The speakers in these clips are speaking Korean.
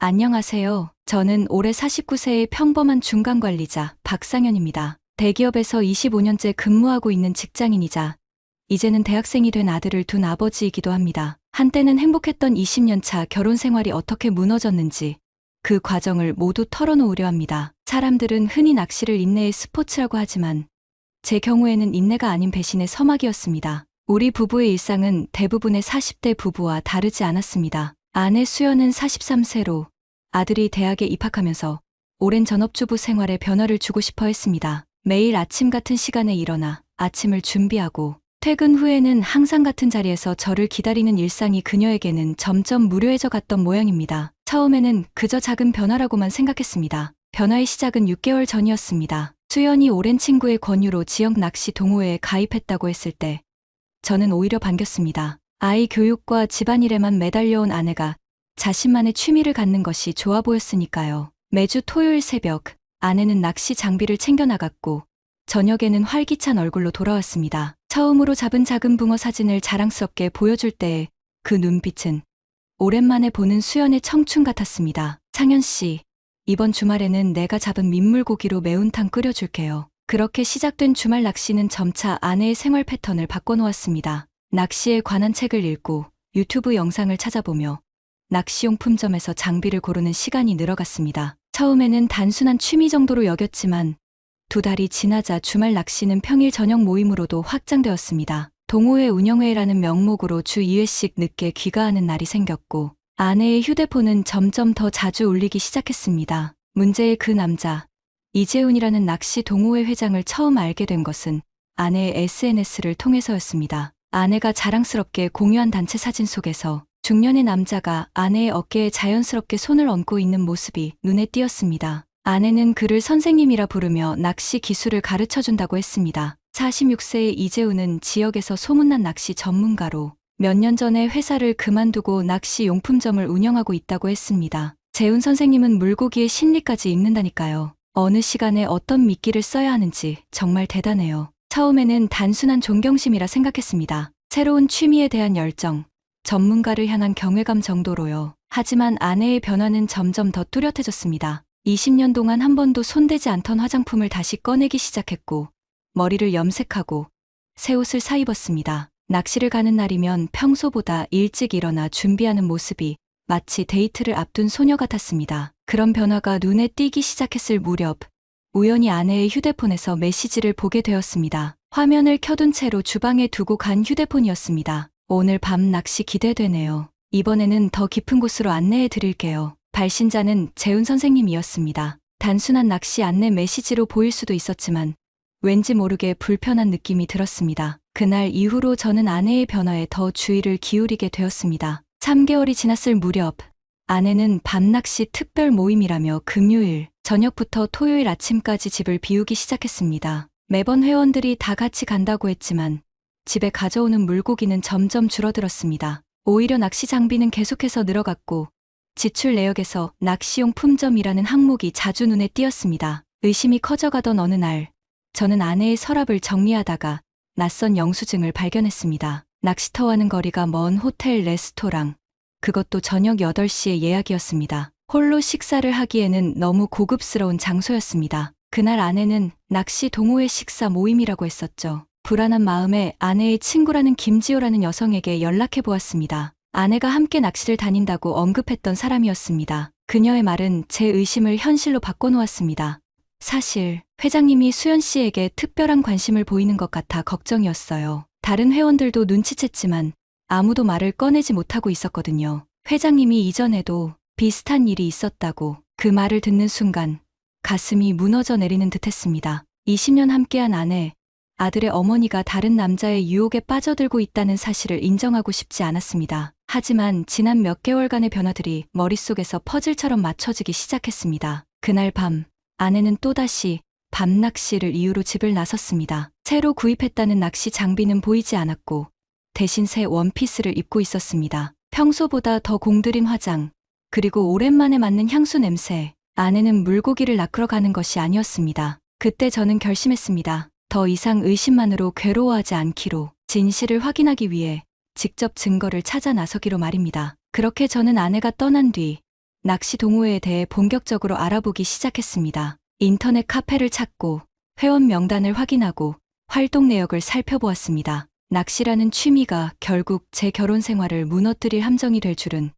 안녕하세요. 저는 올해 49세의 평범한 중간관리자 박상현입니다. 대기업에서 25년째 근무하고 있는 직장인이자 이제는 대학생이 된 아들을 둔 아버지이기도 합니다. 한때는 행복했던 20년 차 결혼 생활이 어떻게 무너졌는지 그 과정을 모두 털어놓으려 합니다. 사람들은 흔히 낚시를 인내의 스포츠라고 하지만 제 경우에는 인내가 아닌 배신의 서막이었습니다. 우리 부부의 일상은 대부분의 40대 부부와 다르지 않았습니다. 아내 수연은 43세로 아들이 대학에 입학하면서 오랜 전업주부 생활에 변화를 주고 싶어 했습니다. 매일 아침 같은 시간에 일어나 아침을 준비하고 퇴근 후에는 항상 같은 자리에서 저를 기다리는 일상이 그녀에게는 점점 무료해져 갔던 모양입니다. 처음에는 그저 작은 변화라고만 생각했습니다. 변화의 시작은 6개월 전이었습니다. 수연이 오랜 친구의 권유로 지역 낚시 동호회에 가입했다고 했을 때 저는 오히려 반겼습니다. 아이 교육과 집안일에만 매달려온 아내가 자신만의 취미를 갖는 것이 좋아 보였으니까요. 매주 토요일 새벽 아내는 낚시 장비를 챙겨 나갔고 저녁에는 활기찬 얼굴로 돌아왔습니다. 처음으로 잡은 작은 붕어 사진을 자랑스럽게 보여줄 때의 그 눈빛은 오랜만에 보는 수연의 청춘 같았습니다. 상현 씨, 이번 주말에는 내가 잡은 민물고기로 매운탕 끓여줄게요. 그렇게 시작된 주말 낚시는 점차 아내의 생활 패턴을 바꿔놓았습니다. 낚시에 관한 책을 읽고 유튜브 영상을 찾아보며 낚시용품점에서 장비를 고르는 시간이 늘어갔습니다. 처음에는 단순한 취미 정도로 여겼지만 2달이 지나자 주말 낚시는 평일 저녁 모임으로도 확장되었습니다. 동호회 운영회라는 명목으로 주 2회씩 늦게 귀가하는 날이 생겼고 아내의 휴대폰은 점점 더 자주 울리기 시작했습니다. 문제의 그 남자, 이재훈이라는 낚시 동호회 회장을 처음 알게 된 것은 아내의 SNS를 통해서였습니다. 아내가 자랑스럽게 공유한 단체 사진 속에서 중년의 남자가 아내의 어깨에 자연스럽게 손을 얹고 있는 모습이 눈에 띄었습니다. 아내는 그를 선생님이라 부르며 낚시 기술을 가르쳐준다고 했습니다. 46세의 이재훈은 지역에서 소문난 낚시 전문가로 몇 년 전에 회사를 그만두고 낚시 용품점을 운영하고 있다고 했습니다. 재훈 선생님은 물고기의 심리까지 읽는다니까요. 어느 시간에 어떤 미끼를 써야 하는지 정말 대단해요. 처음에는 단순한 존경심이라 생각했습니다. 새로운 취미에 대한 열정, 전문가를 향한 경외감 정도로요. 하지만 아내의 변화는 점점 더 뚜렷해졌습니다. 20년 동안 한 번도 손대지 않던 화장품을 다시 꺼내기 시작했고 머리를 염색하고 새 옷을 사입었습니다. 낚시를 가는 날이면 평소보다 일찍 일어나 준비하는 모습이 마치 데이트를 앞둔 소녀 같았습니다. 그런 변화가 눈에 띄기 시작했을 무렵 우연히 아내의 휴대폰에서 메시지를 보게 되었습니다. 화면을 켜둔 채로 주방에 두고 간 휴대폰이었습니다. 오늘 밤 낚시 기대되네요. 이번에는 더 깊은 곳으로 안내해 드릴게요. 발신자는 재훈 선생님이었습니다. 단순한 낚시 안내 메시지로 보일 수도 있었지만 왠지 모르게 불편한 느낌이 들었습니다. 그날 이후로 저는 아내의 변화에 더 주의를 기울이게 되었습니다. 3개월이 지났을 무렵 아내는 밤낚시 특별 모임이라며 금요일 저녁부터 토요일 아침까지 집을 비우기 시작했습니다. 매번 회원들이 다 같이 간다고 했지만 집에 가져오는 물고기는 점점 줄어들었습니다. 오히려 낚시 장비는 계속해서 늘어갔고 지출 내역에서 낚시용품점이라는 항목이 자주 눈에 띄었습니다. 의심이 커져가던 어느 날 저는 아내의 서랍을 정리하다가 낯선 영수증을 발견했습니다. 낚시터와는 거리가 먼 호텔 레스토랑, 그것도 저녁 8시에 예약이었습니다. 홀로 식사를 하기에는 너무 고급스러운 장소였습니다. 그날 아내는 낚시 동호회 식사 모임이라고 했었죠. 불안한 마음에 아내의 친구라는 김지호라는 여성에게 연락해 보았습니다. 아내가 함께 낚시를 다닌다고 언급했던 사람이었습니다. 그녀의 말은 제 의심을 현실로 바꿔놓았습니다. 사실 회장님이 수연 씨에게 특별한 관심을 보이는 것 같아 걱정이었어요. 다른 회원들도 눈치챘지만 아무도 말을 꺼내지 못하고 있었거든요. 회장님이 이전에도 비슷한 일이 있었다고 그 말을 듣는 순간 가슴이 무너져 내리는 듯했습니다. 20년 함께한 아내, 아들의 어머니가 다른 남자의 유혹에 빠져들고 있다는 사실을 인정하고 싶지 않았습니다. 하지만 지난 몇 개월간의 변화들이 머릿속에서 퍼즐처럼 맞춰지기 시작했습니다. 그날 밤 아내는 또다시 밤낚시를 이유로 집을 나섰습니다. 새로 구입했다는 낚시 장비는 보이지 않았고 대신 새 원피스를 입고 있었습니다. 평소보다 더 공들인 화장, 그리고 오랜만에 맡는 향수 냄새. 아내는 물고기를 낚으러 가는 것이 아니었습니다. 그때 저는 결심했습니다. 더 이상 의심만으로 괴로워하지 않기로, 진실을 확인하기 위해 직접 증거를 찾아 나서기로 말입니다. 그렇게 저는 아내가 떠난 뒤 낚시 동호회에 대해 본격적으로 알아보기 시작했습니다. 인터넷 카페를 찾고 회원 명단을 확인하고 활동 내역을 살펴보았습니다. 낚시라는 취미가 결국 제 결혼 생활을 무너뜨릴 함정이 될 줄은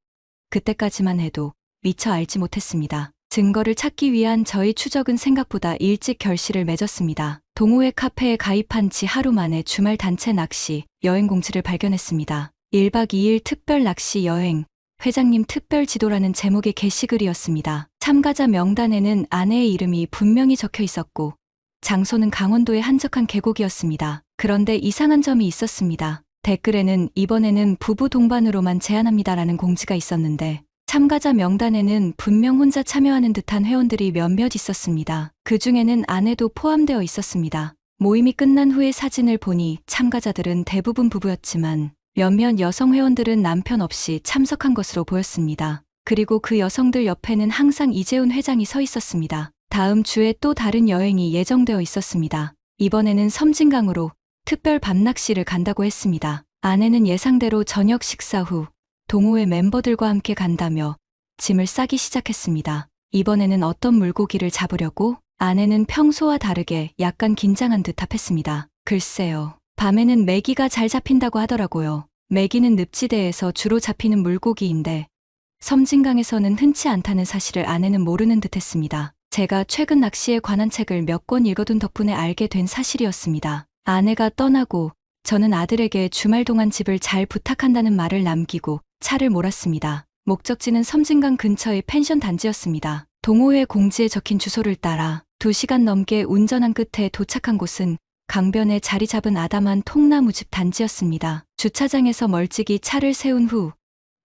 그때까지만 해도 미처 알지 못했습니다. 증거를 찾기 위한 저의 추적은 생각보다 일찍 결실을 맺었습니다. 동호회 카페에 가입한 지 하루 만에 주말 단체 낚시 여행 공지를 발견했습니다. 1박 2일 특별 낚시 여행, 회장님 특별 지도라는 제목의 게시글이었습니다. 참가자 명단에는 아내의 이름이 분명히 적혀 있었고 장소는 강원도의 한적한 계곡이었습니다. 그런데 이상한 점이 있었습니다. 댓글에는 이번에는 부부 동반으로만 제한합니다라는 공지가 있었는데 참가자 명단에는 분명 혼자 참여하는 듯한 회원들이 몇몇 있었습니다. 그 중에는 아내도 포함되어 있었습니다. 모임이 끝난 후에 사진을 보니 참가자들은 대부분 부부였지만 몇몇 여성 회원들은 남편 없이 참석한 것으로 보였습니다. 그리고 그 여성들 옆에는 항상 이재훈 회장이 서 있었습니다. 다음 주에 또 다른 여행이 예정되어 있었습니다. 이번에는 섬진강으로 특별 밤낚시를 간다고 했습니다. 아내는 예상대로 저녁 식사 후 동호회 멤버들과 함께 간다며 짐을 싸기 시작했습니다. 이번에는 어떤 물고기를 잡으려고? 아내는 평소와 다르게 약간 긴장한 듯 답했습니다. 글쎄요. 밤에는 메기가 잘 잡힌다고 하더라고요. 메기는 늪지대에서 주로 잡히는 물고기인데 섬진강에서는 흔치 않다는 사실을 아내는 모르는 듯 했습니다. 제가 최근 낚시에 관한 책을 몇 권 읽어둔 덕분에 알게 된 사실이었습니다. 아내가 떠나고 저는 아들에게 주말 동안 집을 잘 부탁한다는 말을 남기고 차를 몰았습니다. 목적지는 섬진강 근처의 펜션 단지였습니다. 동호회 공지에 적힌 주소를 따라 2시간 넘게 운전한 끝에 도착한 곳은 강변에 자리 잡은 아담한 통나무집 단지였습니다. 주차장에서 멀찍이 차를 세운 후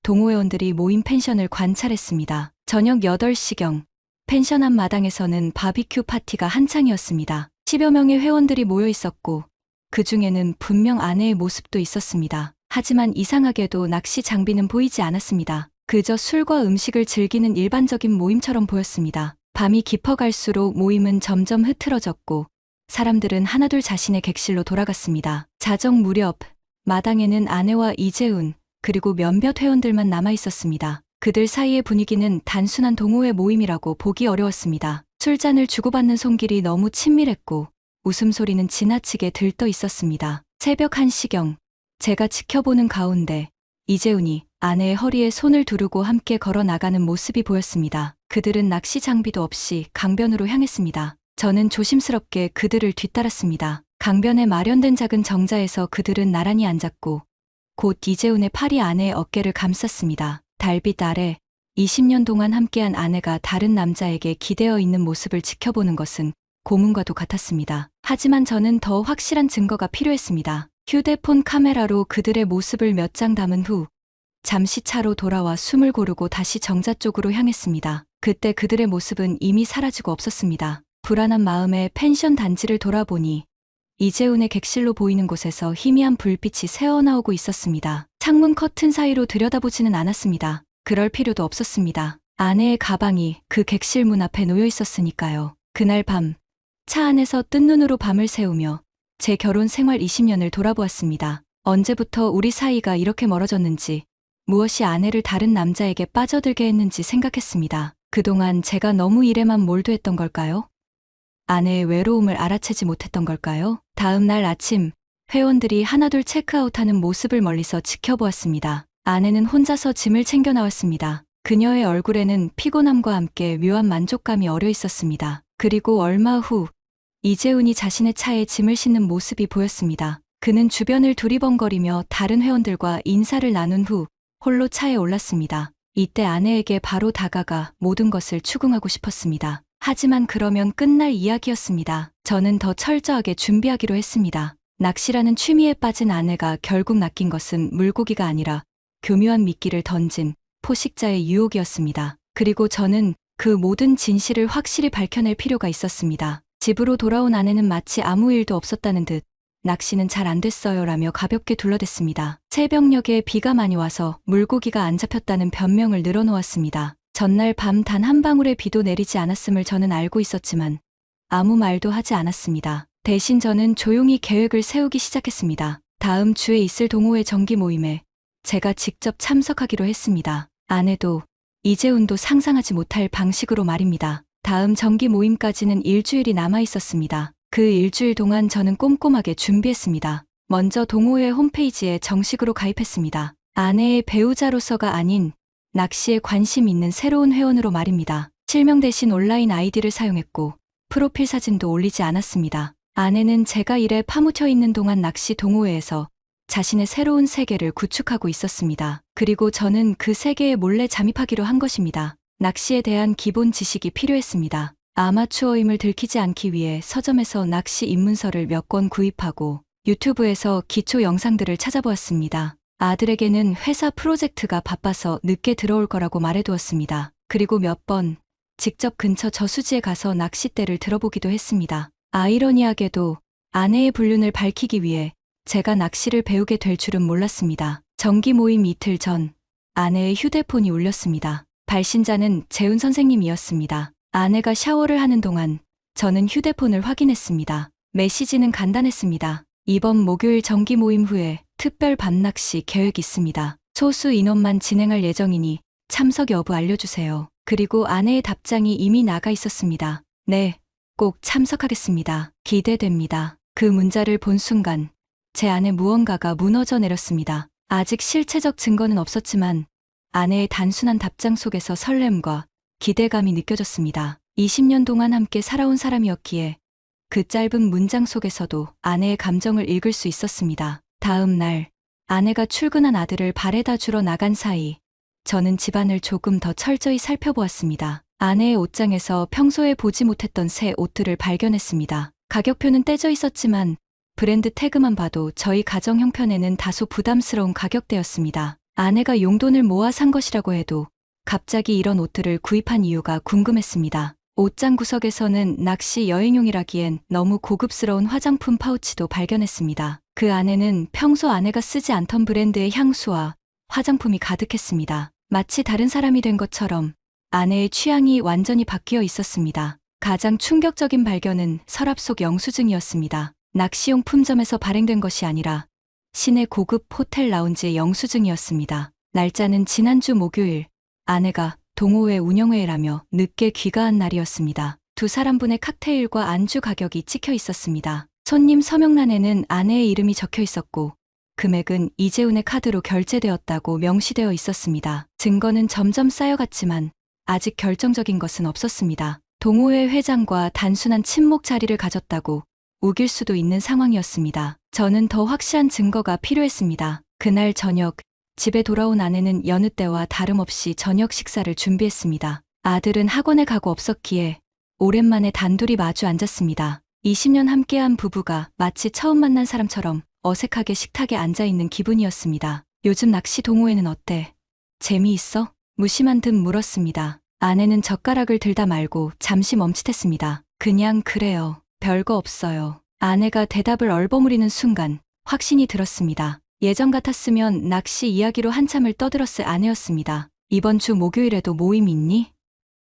동호회원들이 모인 펜션을 관찰했습니다. 저녁 8시경 펜션 앞 마당에서는 바비큐 파티가 한창이었습니다. 10여 명의 회원들이 모여 있었고 그 중에는 분명 아내의 모습도 있었습니다. 하지만 이상하게도 낚시 장비는 보이지 않았습니다. 그저 술과 음식을 즐기는 일반적인 모임처럼 보였습니다. 밤이 깊어갈수록 모임은 점점 흐트러졌고 사람들은 하나둘 자신의 객실로 돌아갔습니다. 자정 무렵 마당에는 아내와 이재훈 그리고 몇몇 회원들만 남아 있었습니다. 그들 사이의 분위기는 단순한 동호회 모임이라고 보기 어려웠습니다. 술잔을 주고받는 손길이 너무 친밀했고 웃음소리는 지나치게 들떠 있었습니다. 새벽 1시경 제가 지켜보는 가운데 이재훈이 아내의 허리에 손을 두르고 함께 걸어 나가는 모습이 보였습니다. 그들은 낚시 장비도 없이 강변으로 향했습니다. 저는 조심스럽게 그들을 뒤따랐습니다. 강변에 마련된 작은 정자에서 그들은 나란히 앉았고 곧 이재훈의 팔이 아내의 어깨를 감쌌습니다. 달빛 아래 20년 동안 함께한 아내가 다른 남자에게 기대어 있는 모습을 지켜보는 것은 고문과도 같았습니다. 하지만 저는 더 확실한 증거가 필요했습니다. 휴대폰 카메라로 그들의 모습을 몇 장 담은 후 잠시 차로 돌아와 숨을 고르고 다시 정자 쪽으로 향했습니다. 그때 그들의 모습은 이미 사라지고 없었습니다. 불안한 마음에 펜션 단지를 돌아보니 이재훈의 객실로 보이는 곳에서 희미한 불빛이 새어나오고 있었습니다. 창문 커튼 사이로 들여다보지는 않았습니다. 그럴 필요도 없었습니다. 아내의 가방이 그 객실 문 앞에 놓여 있었으니까요. 그날 밤 차 안에서 뜬 눈으로 밤을 새우며 제 결혼 생활 20년을 돌아보았습니다. 언제부터 우리 사이가 이렇게 멀어졌는지, 무엇이 아내를 다른 남자에게 빠져들게 했는지 생각했습니다. 그동안 제가 너무 일에만 몰두했던 걸까요? 아내의 외로움을 알아채지 못했던 걸까요? 다음 날 아침, 회원들이 하나둘 체크아웃하는 모습을 멀리서 지켜보았습니다. 아내는 혼자서 짐을 챙겨 나왔습니다. 그녀의 얼굴에는 피곤함과 함께 묘한 만족감이 어려 있었습니다. 그리고 얼마 후, 이재훈이 자신의 차에 짐을 싣는 모습이 보였습니다. 그는 주변을 두리번거리며 다른 회원들과 인사를 나눈 후 홀로 차에 올랐습니다. 이때 아내에게 바로 다가가 모든 것을 추궁하고 싶었습니다. 하지만 그러면 끝날 이야기였습니다. 저는 더 철저하게 준비하기로 했습니다. 낚시라는 취미에 빠진 아내가 결국 낚인 것은 물고기가 아니라 교묘한 미끼를 던진 포식자의 유혹이었습니다. 그리고 저는 그 모든 진실을 확실히 밝혀낼 필요가 있었습니다. 집으로 돌아온 아내는 마치 아무 일도 없었다는 듯 낚시는 잘 안 됐어요 라며 가볍게 둘러댔습니다. 새벽녘에 비가 많이 와서 물고기가 안 잡혔다는 변명을 늘어놓았습니다. 전날 밤 단 한 방울의 비도 내리지 않았음을 저는 알고 있었지만 아무 말도 하지 않았습니다. 대신 저는 조용히 계획을 세우기 시작했습니다. 다음 주에 있을 동호회 정기 모임에 제가 직접 참석하기로 했습니다. 아내도 이재훈도 상상하지 못할 방식으로 말입니다. 다음 정기 모임까지는 일주일이 남아 있었습니다. 그 일주일 동안 저는 꼼꼼하게 준비했습니다. 먼저 동호회 홈페이지에 정식으로 가입했습니다. 아내의 배우자로서가 아닌 낚시에 관심 있는 새로운 회원으로 말입니다. 실명 대신 온라인 아이디를 사용했고 프로필 사진도 올리지 않았습니다. 아내는 제가 일에 파묻혀 있는 동안 낚시 동호회에서 자신의 새로운 세계를 구축하고 있었습니다. 그리고 저는 그 세계에 몰래 잠입하기로 한 것입니다. 낚시에 대한 기본 지식이 필요했습니다. 아마추어임을 들키지 않기 위해 서점에서 낚시 입문서를 몇 권 구입하고 유튜브에서 기초 영상들을 찾아보았습니다. 아들에게는 회사 프로젝트가 바빠서 늦게 들어올 거라고 말해두었습니다. 그리고 몇 번 직접 근처 저수지에 가서 낚싯대를 들어보기도 했습니다. 아이러니하게도 아내의 불륜을 밝히기 위해 제가 낚시를 배우게 될 줄은 몰랐습니다. 정기 모임 이틀 전 아내의 휴대폰이 울렸습니다. 발신자는 재훈 선생님이었습니다. 아내가 샤워를 하는 동안 저는 휴대폰을 확인했습니다. 메시지는 간단했습니다. 이번 목요일 정기 모임 후에 특별 밤낚시 계획 있습니다. 소수 인원만 진행할 예정이니 참석 여부 알려주세요. 그리고 아내의 답장이 이미 나가 있었습니다. 네, 꼭 참석하겠습니다. 기대됩니다. 그 문자를 본 순간 제 안에 무언가가 무너져 내렸습니다. 아직 실체적 증거는 없었지만 아내의 단순한 답장 속에서 설렘과 기대감이 느껴졌습니다. 20년 동안 함께 살아온 사람이었기에 그 짧은 문장 속에서도 아내의 감정을 읽을 수 있었습니다. 다음 날 아내가 출근한 아들을 발에다 주러 나간 사이 저는 집안을 조금 더 철저히 살펴보았습니다. 아내의 옷장에서 평소에 보지 못했던 새 옷들을 발견했습니다. 가격표는 떼져 있었지만 브랜드 태그만 봐도 저희 가정 형편에는 다소 부담스러운 가격대였습니다. 아내가 용돈을 모아 산 것이라고 해도 갑자기 이런 옷들을 구입한 이유가 궁금했습니다. 옷장 구석에서는 낚시 여행용이라기엔 너무 고급스러운 화장품 파우치도 발견했습니다. 그 안에는 평소 아내가 쓰지 않던 브랜드의 향수와 화장품이 가득했습니다. 마치 다른 사람이 된 것처럼 아내의 취향이 완전히 바뀌어 있었습니다. 가장 충격적인 발견은 서랍 속 영수증이었습니다. 낚시용품점에서 발행된 것이 아니라 시내 고급 호텔 라운지의 영수증이었습니다. 날짜는 지난주 목요일, 아내가 동호회 운영회라며 늦게 귀가한 날이었습니다. 두 사람분의 칵테일과 안주 가격이 찍혀 있었습니다. 손님 서명란에는 아내의 이름이 적혀 있었고 금액은 이재훈의 카드로 결제되었다고 명시되어 있었습니다. 증거는 점점 쌓여갔지만 아직 결정적인 것은 없었습니다. 동호회 회장과 단순한 친목 자리를 가졌다고 우길 수도 있는 상황이었습니다. 저는 더 확실한 증거가 필요했습니다. 그날 저녁 집에 돌아온 아내는 여느 때와 다름없이 저녁 식사를 준비했습니다. 아들은 학원에 가고 없었기에 오랜만에 단둘이 마주 앉았습니다. 20년 함께한 부부가 마치 처음 만난 사람처럼 어색하게 식탁에 앉아있는 기분이었습니다. 요즘 낚시 동호회는 어때? 재미있어? 무심한 듯 물었습니다. 아내는 젓가락을 들다 말고 잠시 멈칫했습니다. 그냥 그래요. 별거 없어요. 아내가 대답을 얼버무리는 순간 확신이 들었습니다. 예전 같았으면 낚시 이야기로 한참을 떠들었을 아내였습니다. 이번 주 목요일에도 모임 있니?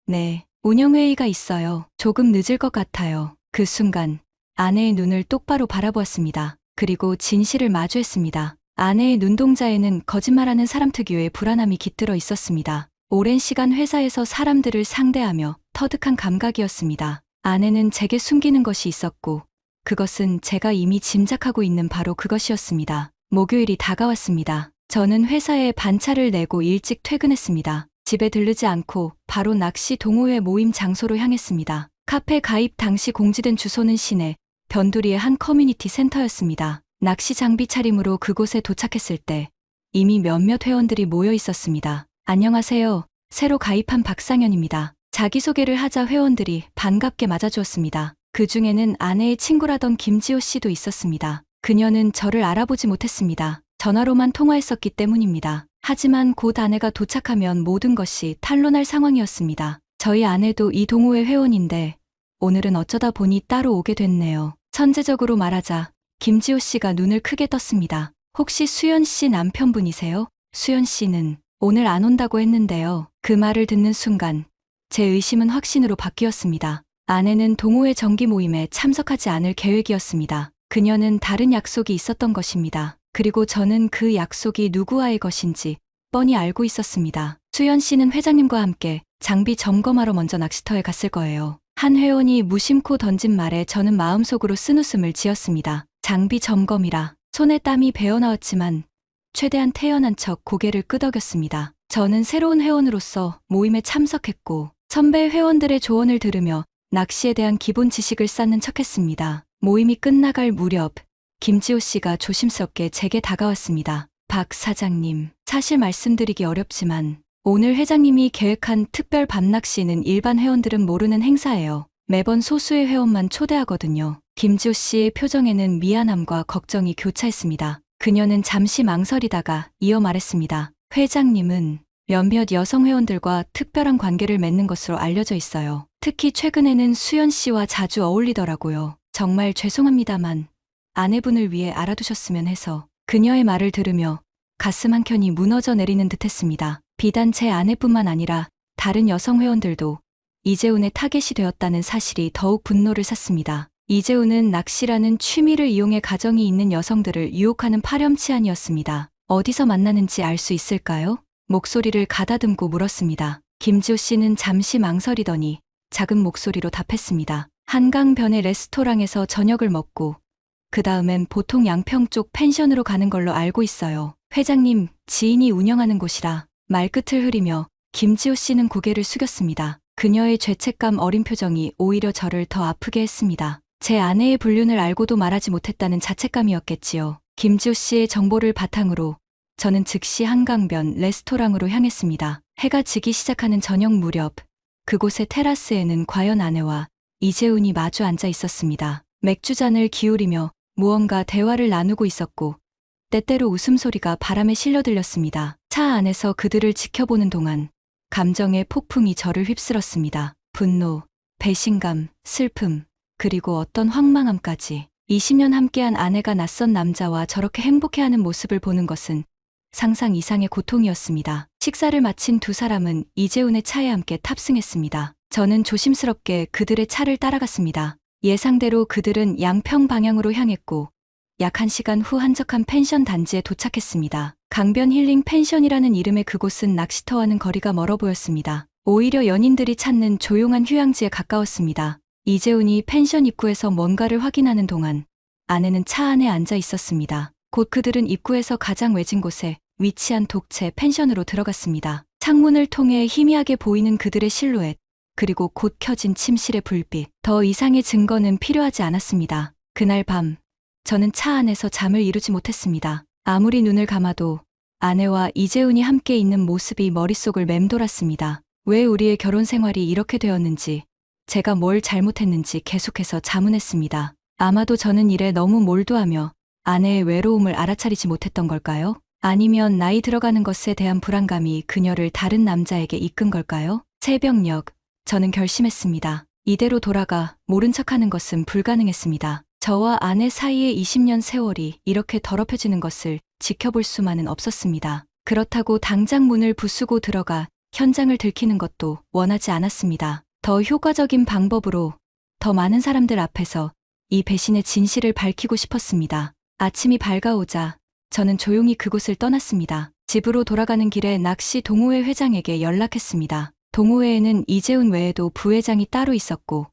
네, 운영회의가 있어요. 조금 늦을 것 같아요. 그 순간 아내의 눈을 똑바로 바라보았습니다. 그리고 진실을 마주했습니다. 아내의 눈동자에는 거짓말하는 사람 특유의 불안함이 깃들어 있었습니다. 오랜 시간 회사에서 사람들을 상대하며 터득한 감각이었습니다. 아내는 제게 숨기는 것이 있었고 그것은 제가 이미 짐작하고 있는 바로 그것이었습니다. 목요일이 다가왔습니다. 저는 회사에 반차를 내고 일찍 퇴근했습니다. 집에 들르지 않고 바로 낚시 동호회 모임 장소로 향했습니다. 카페 가입 당시 공지된 주소는 시내 변두리의 한 커뮤니티 센터였습니다. 낚시 장비 차림으로 그곳에 도착했을 때 이미 몇몇 회원들이 모여 있었습니다. 안녕하세요. 새로 가입한 박상현입니다. 자기소개를 하자 회원들이 반갑게 맞아주었습니다. 그 중에는 아내의 친구라던 김지호 씨도 있었습니다. 그녀는 저를 알아보지 못했습니다. 전화로만 통화했었기 때문입니다. 하지만 곧 아내가 도착하면 모든 것이 탄로날 상황이었습니다. 저희 아내도 이 동호회 회원인데 오늘은 어쩌다 보니 따로 오게 됐네요. 천재적으로 말하자 김지호 씨가 눈을 크게 떴습니다. 혹시 수연 씨 남편분이세요? 수연 씨는 오늘 안 온다고 했는데요. 그 말을 듣는 순간 제 의심은 확신으로 바뀌었습니다. 아내는 동호회 정기 모임에 참석하지 않을 계획이었습니다. 그녀는 다른 약속이 있었던 것입니다. 그리고 저는 그 약속이 누구와의 것인지 뻔히 알고 있었습니다. 수연 씨는 회장님과 함께 장비 점검하러 먼저 낚시터에 갔을 거예요. 한 회원이 무심코 던진 말에 저는 마음속으로 쓴웃음을 지었습니다. 장비 점검이라. 손에 땀이 배어나왔지만 최대한 태연한 척 고개를 끄덕였습니다. 저는 새로운 회원으로서 모임에 참석했고 선배 회원들의 조언을 들으며 낚시에 대한 기본 지식을 쌓는 척했습니다. 모임이 끝나갈 무렵 김지호 씨가 조심스럽게 제게 다가왔습니다. 박 사장님, 사실 말씀드리기 어렵지만 오늘 회장님이 계획한 특별 밤낚시는 일반 회원들은 모르는 행사예요. 매번 소수의 회원만 초대하거든요. 김지호 씨의 표정에는 미안함과 걱정이 교차했습니다. 그녀는 잠시 망설이다가 이어 말했습니다. 회장님은 몇몇 여성 회원들과 특별한 관계를 맺는 것으로 알려져 있어요. 특히 최근에는 수연 씨와 자주 어울리더라고요. 정말 죄송합니다만 아내분을 위해 알아두셨으면 해서. 그녀의 말을 들으며 가슴 한켠이 무너져 내리는 듯했습니다. 비단 제 아내뿐만 아니라 다른 여성 회원들도 이재훈의 타겟이 되었다는 사실이 더욱 분노를 샀습니다. 이재훈은 낚시라는 취미를 이용해 가정이 있는 여성들을 유혹하는 파렴치한이었습니다. 어디서 만나는지 알 수 있을까요? 목소리를 가다듬고 물었습니다. 김지호 씨는 잠시 망설이더니 작은 목소리로 답했습니다. 한강변의 레스토랑에서 저녁을 먹고 그 다음엔 보통 양평 쪽 펜션으로 가는 걸로 알고 있어요. 회장님, 지인이 운영하는 곳이라. 말끝을 흐리며 김지호 씨는 고개를 숙였습니다. 그녀의 죄책감 어린 표정이 오히려 저를 더 아프게 했습니다. 제 아내의 불륜을 알고도 말하지 못했다는 자책감이었겠지요. 김지호 씨의 정보를 바탕으로 저는 즉시 한강변 레스토랑으로 향했습니다. 해가 지기 시작하는 저녁 무렵 그곳의 테라스에는 과연 아내와 이재훈이 마주 앉아 있었습니다. 맥주잔을 기울이며 무언가 대화를 나누고 있었고 때때로 웃음소리가 바람에 실려 들렸습니다. 차 안에서 그들을 지켜보는 동안 감정의 폭풍이 저를 휩쓸었습니다. 분노, 배신감, 슬픔, 그리고 어떤 황망함까지. 20년 함께한 아내가 낯선 남자와 저렇게 행복해하는 모습을 보는 것은 상상 이상의 고통이었습니다. 식사를 마친 두 사람은 이재훈의 차에 함께 탑승했습니다. 저는 조심스럽게 그들의 차를 따라갔습니다. 예상대로 그들은 양평 방향으로 향했고 약 1시간 후 한적한 펜션 단지에 도착했습니다. 강변 힐링 펜션이라는 이름의 그곳은 낚시터와는 거리가 멀어 보였습니다. 오히려 연인들이 찾는 조용한 휴양지에 가까웠습니다. 이재훈이 펜션 입구에서 뭔가를 확인하는 동안 아내는 차 안에 앉아 있었습니다. 곧 그들은 입구에서 가장 외진 곳에 위치한 독채 펜션으로 들어갔습니다. 창문을 통해 희미하게 보이는 그들의 실루엣, 그리고 곧 켜진 침실의 불빛. 더 이상의 증거는 필요하지 않았습니다. 그날 밤 저는 차 안에서 잠을 이루지 못했습니다. 아무리 눈을 감아도 아내와 이재훈이 함께 있는 모습이 머릿속을 맴돌았습니다. 왜 우리의 결혼 생활이 이렇게 되었는지, 제가 뭘 잘못했는지 계속해서 자문했습니다. 아마도 저는 일에 너무 몰두하며 아내의 외로움을 알아차리지 못했던 걸까요? 아니면 나이 들어가는 것에 대한 불안감이 그녀를 다른 남자에게 이끈 걸까요? 새벽녘, 저는 결심했습니다. 이대로 돌아가 모른 척하는 것은 불가능했습니다. 저와 아내 사이의 20년 세월이 이렇게 더럽혀지는 것을 지켜볼 수만은 없었습니다. 그렇다고 당장 문을 부수고 들어가 현장을 들키는 것도 원하지 않았습니다. 더 효과적인 방법으로 더 많은 사람들 앞에서 이 배신의 진실을 밝히고 싶었습니다. 아침이 밝아오자 저는 조용히 그곳을 떠났습니다. 집으로 돌아가는 길에 낚시 동호회 회장에게 연락했습니다. 동호회에는 이재훈 외에도 부회장이 따로 있었고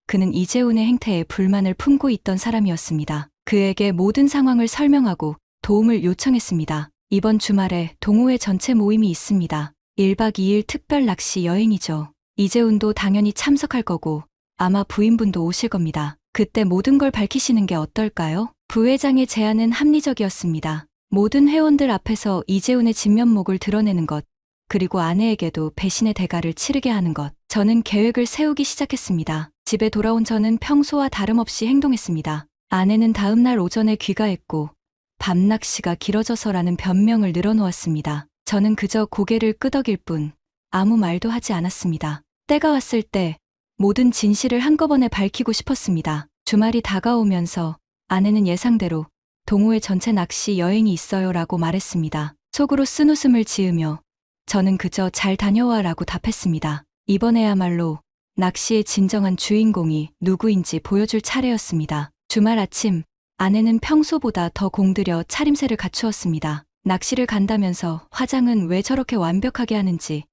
그는 이재훈의 행태에 불만을 품고 있던 사람이었습니다. 그에게 모든 상황을 설명하고 도움을 요청했습니다. 이번 주말에 동호회 전체 모임이 있습니다. 1박 2일 특별 낚시 여행이죠. 이재훈도 당연히 참석할 거고 아마 부인분도 오실 겁니다. 그때 모든 걸 밝히시는 게 어떨까요? 부회장의 제안은 합리적이었습니다. 모든 회원들 앞에서 이재훈의 진면목을 드러내는 것, 그리고 아내에게도 배신의 대가를 치르게 하는 것. 저는 계획을 세우기 시작했습니다. 집에 돌아온 저는 평소와 다름없이 행동했습니다. 아내는 다음 날 오전에 귀가했고 밤낚시가 길어져서라는 변명을 늘어놓았습니다. 저는 그저 고개를 끄덕일 뿐 아무 말도 하지 않았습니다. 때가 왔을 때 모든 진실을 한꺼번에 밝히고 싶었습니다. 주말이 다가오면서 아내는 예상대로 동호회 전체 낚시 여행이 있어요 라고 말했습니다. 속으로 쓴웃음을 지으며 저는 그저 잘 다녀와 라고 답했습니다. 이번에야말로 낚시의 진정한 주인공이 누구인지 보여줄 차례였습니다. 주말 아침 아내는 평소보다 더 공들여 차림새를 갖추었습니다. 낚시를 간다면서 화장은 왜 저렇게 완벽하게 하는지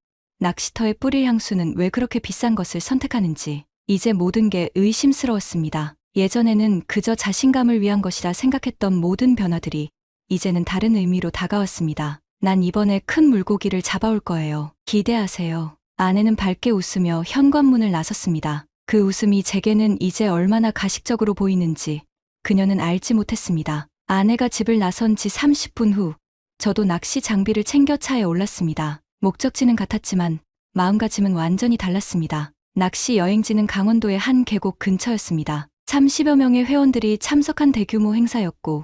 낚시터에 뿌릴 향수는 왜 그렇게 비싼 것을 선택하는지 이제 모든 게 의심스러웠습니다. 예전에는 그저 자신감을 위한 것이라 생각했던 모든 변화들이 이제는 다른 의미로 다가왔습니다. 난 이번에 큰 물고기를 잡아올 거예요. 기대하세요. 아내는 밝게 웃으며 현관문을 나섰습니다. 그 웃음이 제게는 이제 얼마나 가식적으로 보이는지 그녀는 알지 못했습니다. 아내가 집을 나선 지 30분 후 저도 낚시 장비를 챙겨 차에 올랐습니다. 목적지는 같았지만 마음가짐은 완전히 달랐습니다. 낚시 여행지는 강원도의 한 계곡 근처였습니다. 30여 명의 회원들이 참석한 대규모 행사였고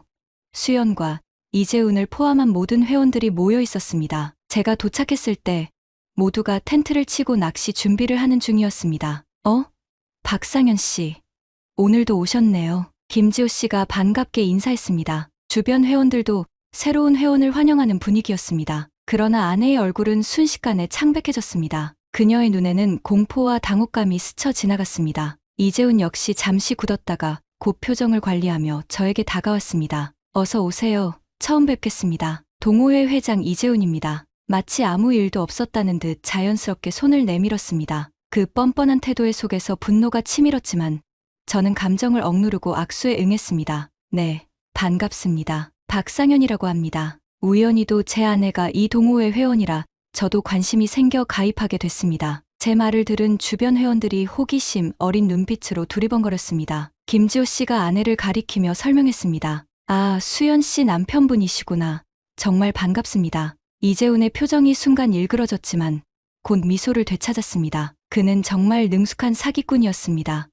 수연과 이재훈을 포함한 모든 회원들이 모여 있었습니다. 제가 도착했을 때 모두가 텐트를 치고 낚시 준비를 하는 중이었습니다. 박상현 씨, 오늘도 오셨네요. 김지호 씨가 반갑게 인사했습니다. 주변 회원들도 새로운 회원을 환영하는 분위기였습니다. 그러나 아내의 얼굴은 순식간에 창백해졌습니다. 그녀의 눈에는 공포와 당혹감이 스쳐 지나갔습니다. 이재훈 역시 잠시 굳었다가 곧 표정을 관리하며 저에게 다가왔습니다. 어서 오세요. 처음 뵙겠습니다. 동호회 회장 이재훈입니다. 마치 아무 일도 없었다는 듯 자연스럽게 손을 내밀었습니다. 그 뻔뻔한 태도의 속에서 분노가 치밀었지만 저는 감정을 억누르고 악수에 응했습니다. 네, 반갑습니다. 박상현이라고 합니다. 우연히도 제 아내가 이 동호회 회원이라 저도 관심이 생겨 가입하게 됐습니다. 제 말을 들은 주변 회원들이 호기심 어린 눈빛으로 두리번거렸습니다. 김지호 씨가 아내를 가리키며 설명했습니다. 아, 수연 씨 남편분이시구나. 정말 반갑습니다. 이재훈의 표정이 순간 일그러졌지만 곧 미소를 되찾았습니다. 그는 정말 능숙한 사기꾼이었습니다.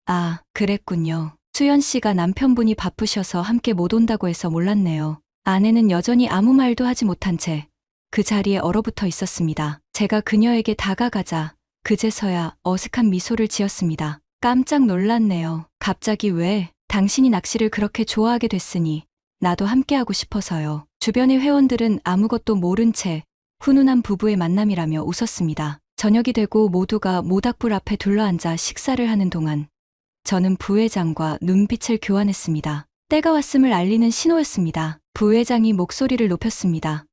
아, 그랬군요. 수연 씨가 남편분이 바쁘셔서 함께 못 온다고 해서 몰랐네요. 아내는 여전히 아무 말도 하지 못한 채 그 자리에 얼어붙어 있었습니다. 제가 그녀에게 다가가자 그제서야 어색한 미소를 지었습니다. 깜짝 놀랐네요. 갑자기 왜? 당신이 낚시를 그렇게 좋아하게 됐으니 나도 함께하고 싶어서요. 주변의 회원들은 아무것도 모른 채 훈훈한 부부의 만남이라며 웃었습니다. 저녁이 되고 모두가 모닥불 앞에 둘러앉아 식사를 하는 동안 저는 부회장과 눈빛을 교환했습니다. 때가 왔음을 알리는 신호였습니다. 부회장이 목소리를 높였습니다.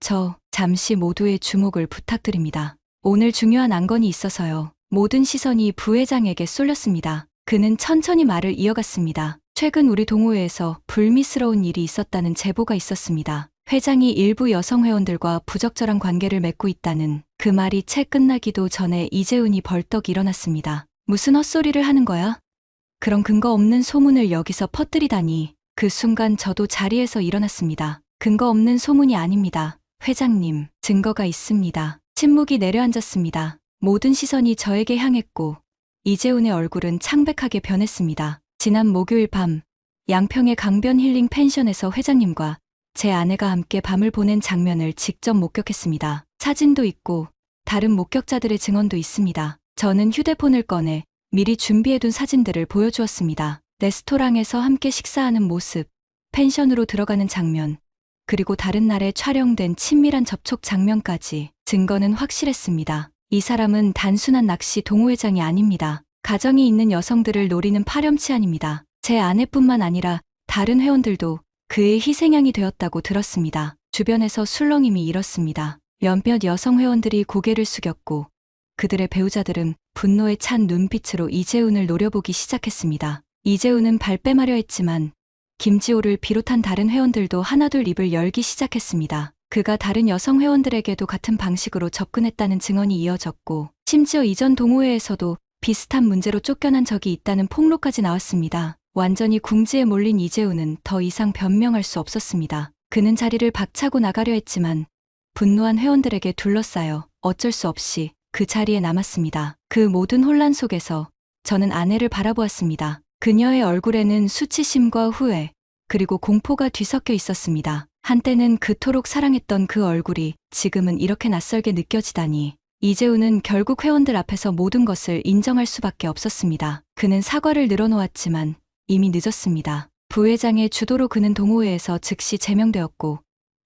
저 잠시 모두의 주목을 부탁드립니다. 오늘 중요한 안건이 있어서요. 모든 시선이 부회장에게 쏠렸습니다. 그는 천천히 말을 이어갔습니다. 최근 우리 동호회에서 불미스러운 일이 있었다는 제보가 있었습니다. 회장이 일부 여성 회원들과 부적절한 관계를 맺고 있다는 그 말이 채 끝나기도 전에 이재훈이 벌떡 일어났습니다. 무슨 헛소리를 하는 거야? 그런 근거 없는 소문을 여기서 퍼뜨리다니. 그 순간 저도 자리에서 일어났습니다. 근거 없는 소문이 아닙니다. 회장님, 증거가 있습니다. 침묵이 내려앉았습니다. 모든 시선이 저에게 향했고 이재훈의 얼굴은 창백하게 변했습니다. 지난 목요일 밤 양평의 강변 힐링 펜션에서 회장님과 제 아내가 함께 밤을 보낸 장면을 직접 목격했습니다. 사진도 있고 다른 목격자들의 증언도 있습니다. 저는 휴대폰을 꺼내 미리 준비해둔 사진들을 보여주었습니다. 레스토랑에서 함께 식사하는 모습, 펜션으로 들어가는 장면, 그리고 다른 날에 촬영된 친밀한 접촉 장면까지 증거는 확실했습니다. 이 사람은 단순한 낚시 동호회장이 아닙니다. 가정이 있는 여성들을 노리는 파렴치한입니다. 제 아내뿐만 아니라 다른 회원들도 그의 희생양이 되었다고 들었습니다. 주변에서 술렁임이 일었습니다. 몇몇 여성 회원들이 고개를 숙였고 그들의 배우자들은 분노에 찬 눈빛으로 이재훈을 노려보기 시작했습니다. 이재훈은 발뺌하려 했지만 김지호를 비롯한 다른 회원들도 하나둘 입을 열기 시작했습니다. 그가 다른 여성 회원들에게도 같은 방식으로 접근했다는 증언이 이어졌고 심지어 이전 동호회에서도 비슷한 문제로 쫓겨난 적이 있다는 폭로까지 나왔습니다. 완전히 궁지에 몰린 이재훈은 더 이상 변명할 수 없었습니다. 그는 자리를 박차고 나가려 했지만 분노한 회원들에게 둘러싸여 어쩔 수 없이 그 자리에 남았습니다. 그 모든 혼란 속에서 저는 아내를 바라보았습니다. 그녀의 얼굴에는 수치심과 후회, 그리고 공포가 뒤섞여 있었습니다. 한때는 그토록 사랑했던 그 얼굴이 지금은 이렇게 낯설게 느껴지다니. 이재훈은 결국 회원들 앞에서 모든 것을 인정할 수밖에 없었습니다. 그는 사과를 늘어놓았지만 이미 늦었습니다. 부회장의 주도로 그는 동호회에서 즉시 제명되었고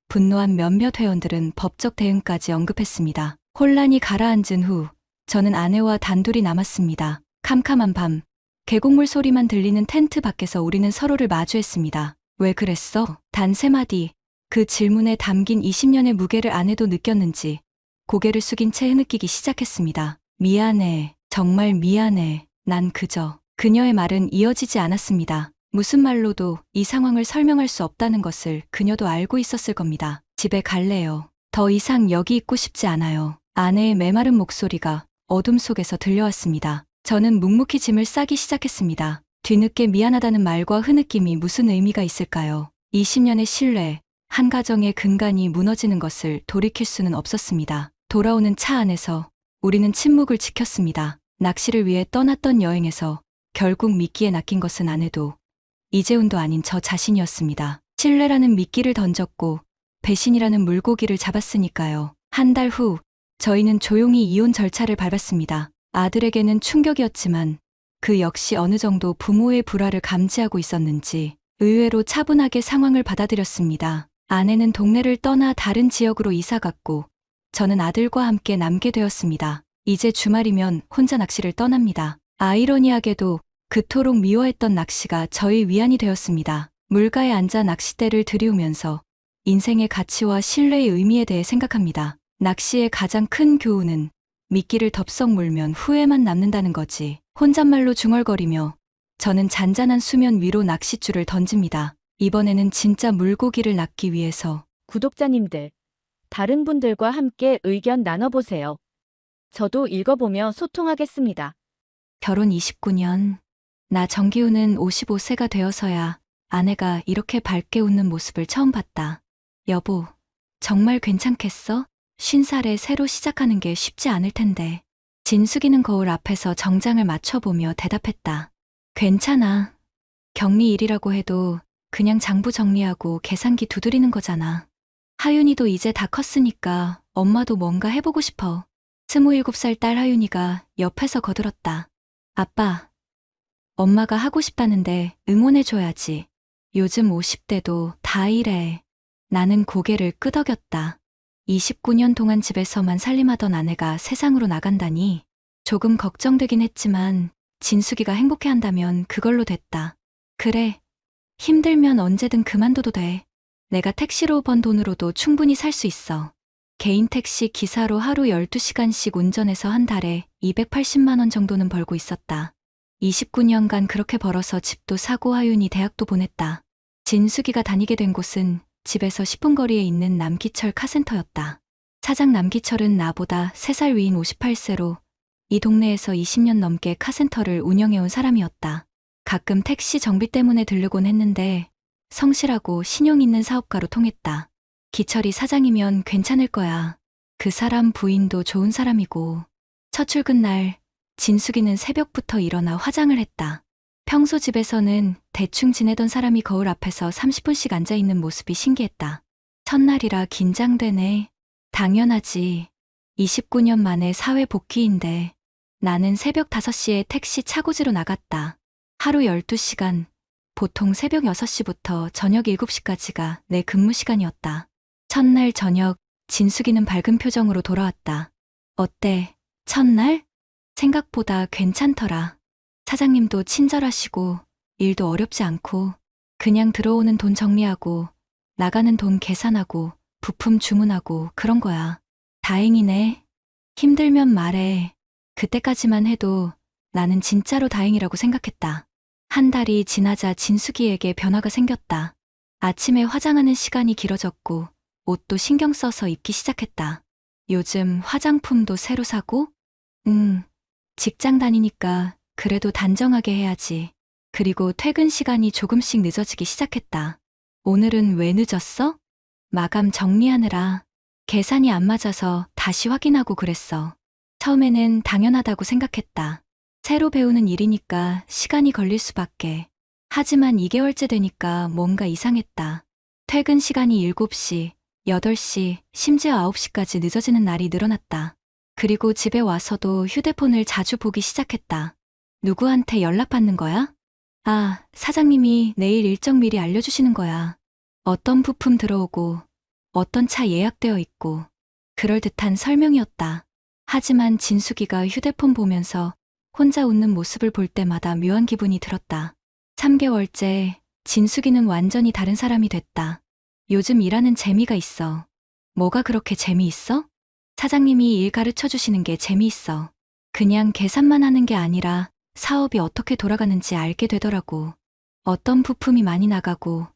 분노한 몇몇 회원들은 법적 대응까지 언급했습니다. 혼란이 가라앉은 후 저는 아내와 단둘이 남았습니다. 캄캄한 밤, 계곡물 소리만 들리는 텐트 밖에서 우리는 서로를 마주했습니다. 왜 그랬어? 단 세 마디. 그 질문에 담긴 20년의 무게를 아내도 느꼈는지 고개를 숙인 채 흐느끼기 시작했습니다. 미안해. 정말 미안해. 난 그저. 그녀의 말은 이어지지 않았습니다. 무슨 말로도 이 상황을 설명할 수 없다는 것을 그녀도 알고 있었을 겁니다. 집에 갈래요. 더 이상 여기 있고 싶지 않아요. 아내의 메마른 목소리가 어둠 속에서 들려왔습니다. 저는 묵묵히 짐을 싸기 시작했습니다. 뒤늦게 미안하다는 말과 흐느낌이 무슨 의미가 있을까요? 20년의 신뢰, 한 가정의 근간이 무너지는 것을 돌이킬 수는 없었습니다. 돌아오는 차 안에서 우리는 침묵을 지켰습니다. 낚시를 위해 떠났던 여행에서 결국 미끼에 낚인 것은 아내도 이재훈도 아닌 저 자신이었습니다. 신뢰라는 미끼를 던졌고 배신이라는 물고기를 잡았으니까요. 한 달 후 저희는 조용히 이혼 절차를 밟았습니다. 아들에게는 충격이었지만 그 역시 어느 정도 부모의 불화를 감지하고 있었는지 의외로 차분하게 상황을 받아들였습니다. 아내는 동네를 떠나 다른 지역으로 이사갔고 저는 아들과 함께 남게 되었습니다. 이제 주말이면 혼자 낚시를 떠납니다. 아이러니하게도 그토록 미워했던 낚시가 저의 위안이 되었습니다. 물가에 앉아 낚싯대를 들이우면서 인생의 가치와 신뢰의 의미에 대해 생각합니다. 낚시의 가장 큰 교훈은 미끼를 덥석 물면 후회만 남는다는 거지. 혼잣말로 중얼거리며 저는 잔잔한 수면 위로 낚싯줄을 던집니다. 이번에는 진짜 물고기를 낚기 위해서. 구독자님들, 다른 분들과 함께 의견 나눠보세요. 저도 읽어보며 소통하겠습니다. 결혼 29년. 나 정기우는 55세가 되어서야 아내가 이렇게 밝게 웃는 모습을 처음 봤다. 여보, 정말 괜찮겠어? 50살에 새로 시작하는 게 쉽지 않을 텐데. 진숙이는 거울 앞에서 정장을 맞춰보며 대답했다. 괜찮아. 격리 일이라고 해도 그냥 장부 정리하고 계산기 두드리는 거잖아. 하윤이도 이제 다 컸으니까 엄마도 뭔가 해보고 싶어. 27살 딸 하윤이가 옆에서 거들었다. 아빠, 엄마가 하고 싶다는데 응원해줘야지. 요즘 50대도 다 이래. 나는 고개를 끄덕였다. 29년 동안 집에서만 살림하던 아내가 세상으로 나간다니 조금 걱정되긴 했지만 진숙이가 행복해한다면 그걸로 됐다. 그래, 힘들면 언제든 그만둬도 돼. 내가 택시로 번 돈으로도 충분히 살 수 있어. 개인 택시 기사로 하루 12시간씩 운전해서 한 달에 280만 원 정도는 벌고 있었다. 29년간 그렇게 벌어서 집도 사고 하윤이 대학도 보냈다. 진숙이가 다니게 된 곳은 집에서 10분 거리에 있는 남기철 카센터였다. 사장 남기철은 나보다 3살 위인 58세로 이 동네에서 20년 넘게 카센터를 운영해온 사람이었다. 가끔 택시 정비 때문에 들르곤 했는데 성실하고 신용 있는 사업가로 통했다. 기철이 사장이면 괜찮을 거야. 그 사람 부인도 좋은 사람이고. 첫 출근 날 진숙이는 새벽부터 일어나 화장을 했다. 평소 집에서는 대충 지내던 사람이 거울 앞에서 30분씩 앉아있는 모습이 신기했다. 첫날이라 긴장되네. 당연하지. 29년 만에 사회 복귀인데. 나는 새벽 5시에 택시 차고지로 나갔다. 하루 12시간, 보통 새벽 6시부터 저녁 7시까지가 내 근무 시간이었다. 첫날 저녁, 진숙이는 밝은 표정으로 돌아왔다. 어때? 첫날? 생각보다 괜찮더라. 사장님도 친절하시고 일도 어렵지 않고 그냥 들어오는 돈 정리하고 나가는 돈 계산하고 부품 주문하고 그런 거야. 다행이네. 힘들면 말해. 그때까지만 해도 나는 진짜로 다행이라고 생각했다. 한 달이 지나자 진숙이에게 변화가 생겼다. 아침에 화장하는 시간이 길어졌고 옷도 신경 써서 입기 시작했다. 요즘 화장품도 새로 사고? 직장 다니니까 그래도 단정하게 해야지. 그리고 퇴근 시간이 조금씩 늦어지기 시작했다. 오늘은 왜 늦었어? 마감 정리하느라. 계산이 안 맞아서 다시 확인하고 그랬어. 처음에는 당연하다고 생각했다. 새로 배우는 일이니까 시간이 걸릴 수밖에. 하지만 2개월째 되니까 뭔가 이상했다. 퇴근 시간이 7시, 8시, 심지어 9시까지 늦어지는 날이 늘어났다. 그리고 집에 와서도 휴대폰을 자주 보기 시작했다. 누구한테 연락받는 거야? 아, 사장님이 내일 일정 미리 알려주시는 거야. 어떤 부품 들어오고, 어떤 차 예약되어 있고, 그럴듯한 설명이었다. 하지만 진숙이가 휴대폰 보면서 혼자 웃는 모습을 볼 때마다 묘한 기분이 들었다. 3개월째 진숙이는 완전히 다른 사람이 됐다. 요즘 일하는 재미가 있어. 뭐가 그렇게 재미있어? 사장님이 일 가르쳐 주시는 게 재미있어. 그냥 계산만 하는 게 아니라 사업이 어떻게 돌아가는지 알게 되더라고. 어떤 부품이 많이 나가고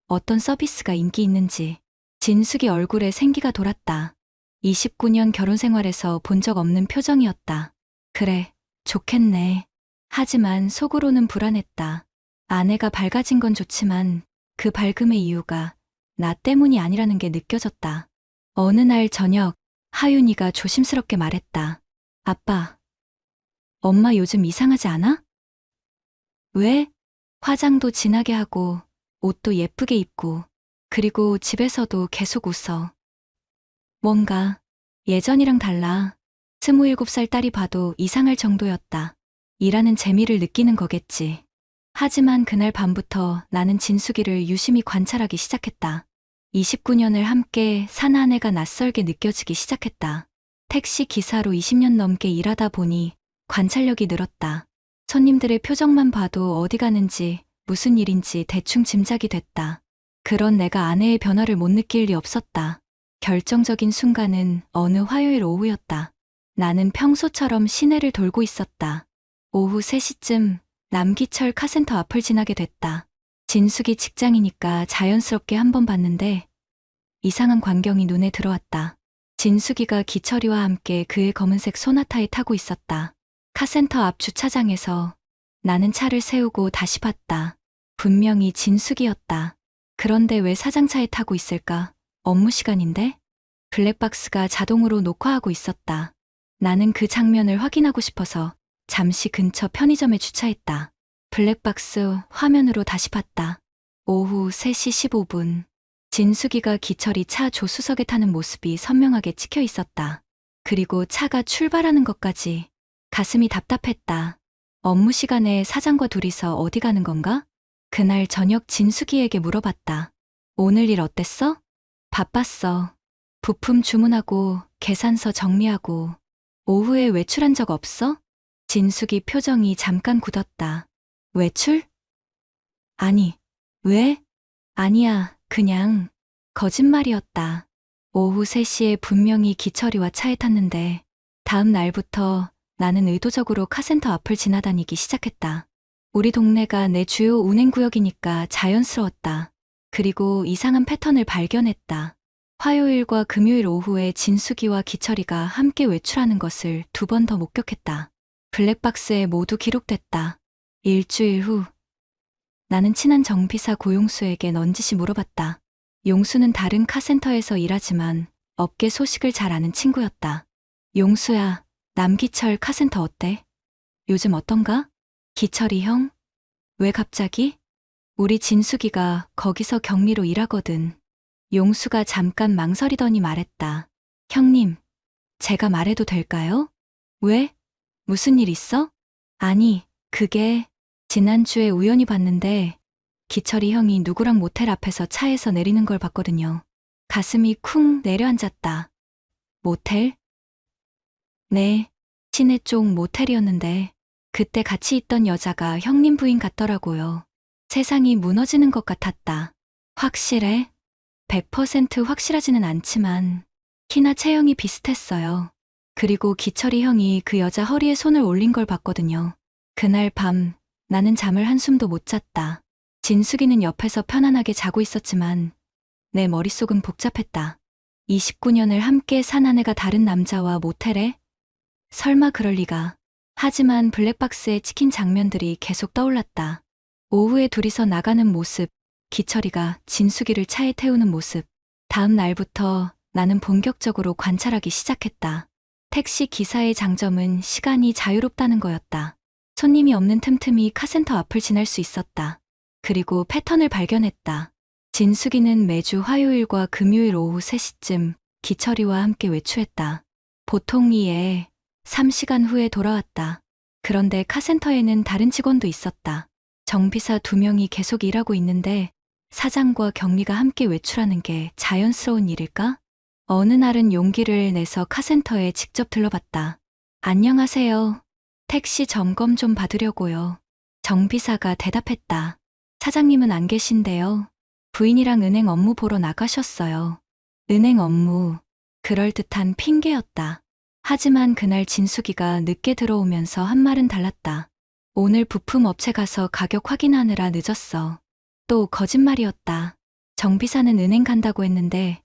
어떤 서비스가 인기 있는지. 진숙이 얼굴에 생기가 돌았다. 29년 결혼 생활에서 본 적 없는 표정이었다. 그래, 좋겠네. 하지만 속으로는 불안했다. 아내가 밝아진 건 좋지만 그 밝음의 이유가 나 때문이 아니라는 게 느껴졌다. 어느 날 저녁, 하윤이가 조심스럽게 말했다. 아빠, 엄마 요즘 이상하지 않아? 왜? 화장도 진하게 하고, 옷도 예쁘게 입고, 그리고 집에서도 계속 웃어. 뭔가 예전이랑 달라. 27살 딸이 봐도 이상할 정도였다. 일하는 재미를 느끼는 거겠지. 하지만 그날 밤부터 나는 진숙이를 유심히 관찰하기 시작했다. 29년을 함께 산 아내가 낯설게 느껴지기 시작했다. 택시 기사로 20년 넘게 일하다 보니 관찰력이 늘었다. 손님들의 표정만 봐도 어디 가는지 무슨 일인지 대충 짐작이 됐다. 그런 내가 아내의 변화를 못 느낄 리 없었다. 결정적인 순간은 어느 화요일 오후였다. 나는 평소처럼 시내를 돌고 있었다. 오후 3시쯤 남기철 카센터 앞을 지나게 됐다. 진숙이 직장이니까 자연스럽게 한번 봤는데 이상한 광경이 눈에 들어왔다. 진숙이가 기철이와 함께 그의 검은색 소나타에 타고 있었다. 카센터 앞 주차장에서 나는 차를 세우고 다시 봤다. 분명히 진숙이었다. 그런데 왜 사장차에 타고 있을까? 업무 시간인데? 블랙박스가 자동으로 녹화하고 있었다. 나는 그 장면을 확인하고 싶어서 잠시 근처 편의점에 주차했다. 블랙박스 화면으로 다시 봤다. 오후 3시 15분. 진숙이가 기철이 차 조수석에 타는 모습이 선명하게 찍혀 있었다. 그리고 차가 출발하는 것까지. 가슴이 답답했다. 업무 시간에 사장과 둘이서 어디 가는 건가? 그날 저녁 진숙이에게 물어봤다. 오늘 일 어땠어? 바빴어. 부품 주문하고 계산서 정리하고. 오후에 외출한 적 없어? 진숙이 표정이 잠깐 굳었다. 외출? 아니, 왜? 아니야, 그냥 거짓말이었다. 오후 3시에 분명히 기철이와 차에 탔는데 다음 날부터 나는 의도적으로 카센터 앞을 지나다니기 시작했다. 우리 동네가 내 주요 운행구역이니까 자연스러웠다. 그리고 이상한 패턴을 발견했다. 화요일과 금요일 오후에 진숙이와 기철이가 함께 외출하는 것을 2번 더 목격했다. 블랙박스에 모두 기록됐다. 일주일 후, 나는 친한 정비사 고용수에게 넌지시 물어봤다. 용수는 다른 카센터에서 일하지만 업계 소식을 잘 아는 친구였다. 용수야, 남기철 카센터 어때? 요즘 어떤가? 기철이 형? 왜 갑자기? 우리 진숙이가 거기서 격리로 일하거든. 용수가 잠깐 망설이더니 말했다. 형님, 제가 말해도 될까요? 왜? 무슨 일 있어? 아니, 그게 지난주에 우연히 봤는데 기철이 형이 누구랑 모텔 앞에서 차에서 내리는 걸 봤거든요. 가슴이 쿵 내려앉았다. 모텔? 네, 시내 쪽 모텔이었는데 그때 같이 있던 여자가 형님 부인 같더라고요. 세상이 무너지는 것 같았다. 확실해? 100% 확실하지는 않지만 키나 체형이 비슷했어요. 그리고 기철이 형이 그 여자 허리에 손을 올린 걸 봤거든요. 그날 밤 나는 잠을 한숨도 못 잤다. 진숙이는 옆에서 편안하게 자고 있었지만 내 머릿속은 복잡했다. 29년을 함께 산 아내가 다른 남자와 모텔에? 설마 그럴 리가. 하지만 블랙박스에 찍힌 장면들이 계속 떠올랐다. 오후에 둘이서 나가는 모습, 기철이가 진숙이를 차에 태우는 모습. 다음 날부터 나는 본격적으로 관찰하기 시작했다. 택시 기사의 장점은 시간이 자유롭다는 거였다. 손님이 없는 틈틈이 카센터 앞을 지날 수 있었다. 그리고 패턴을 발견했다. 진숙이는 매주 화요일과 금요일 오후 3시쯤 기철이와 함께 외출했다. 보통 이에 3시간 후에 돌아왔다. 그런데 카센터에는 다른 직원도 있었다. 정비사 2명이 계속 일하고 있는데 사장과 경리가 함께 외출하는 게 자연스러운 일일까? 어느 날은 용기를 내서 카센터에 직접 들러봤다. 안녕하세요. 택시 점검 좀 받으려고요. 정비사가 대답했다. 사장님은 안 계신데요. 부인이랑 은행 업무 보러 나가셨어요. 은행 업무. 그럴듯한 핑계였다. 하지만 그날 진숙이가 늦게 들어오면서 한 말은 달랐다. 오늘 부품 업체 가서 가격 확인하느라 늦었어. 또 거짓말이었다. 정비사는 은행 간다고 했는데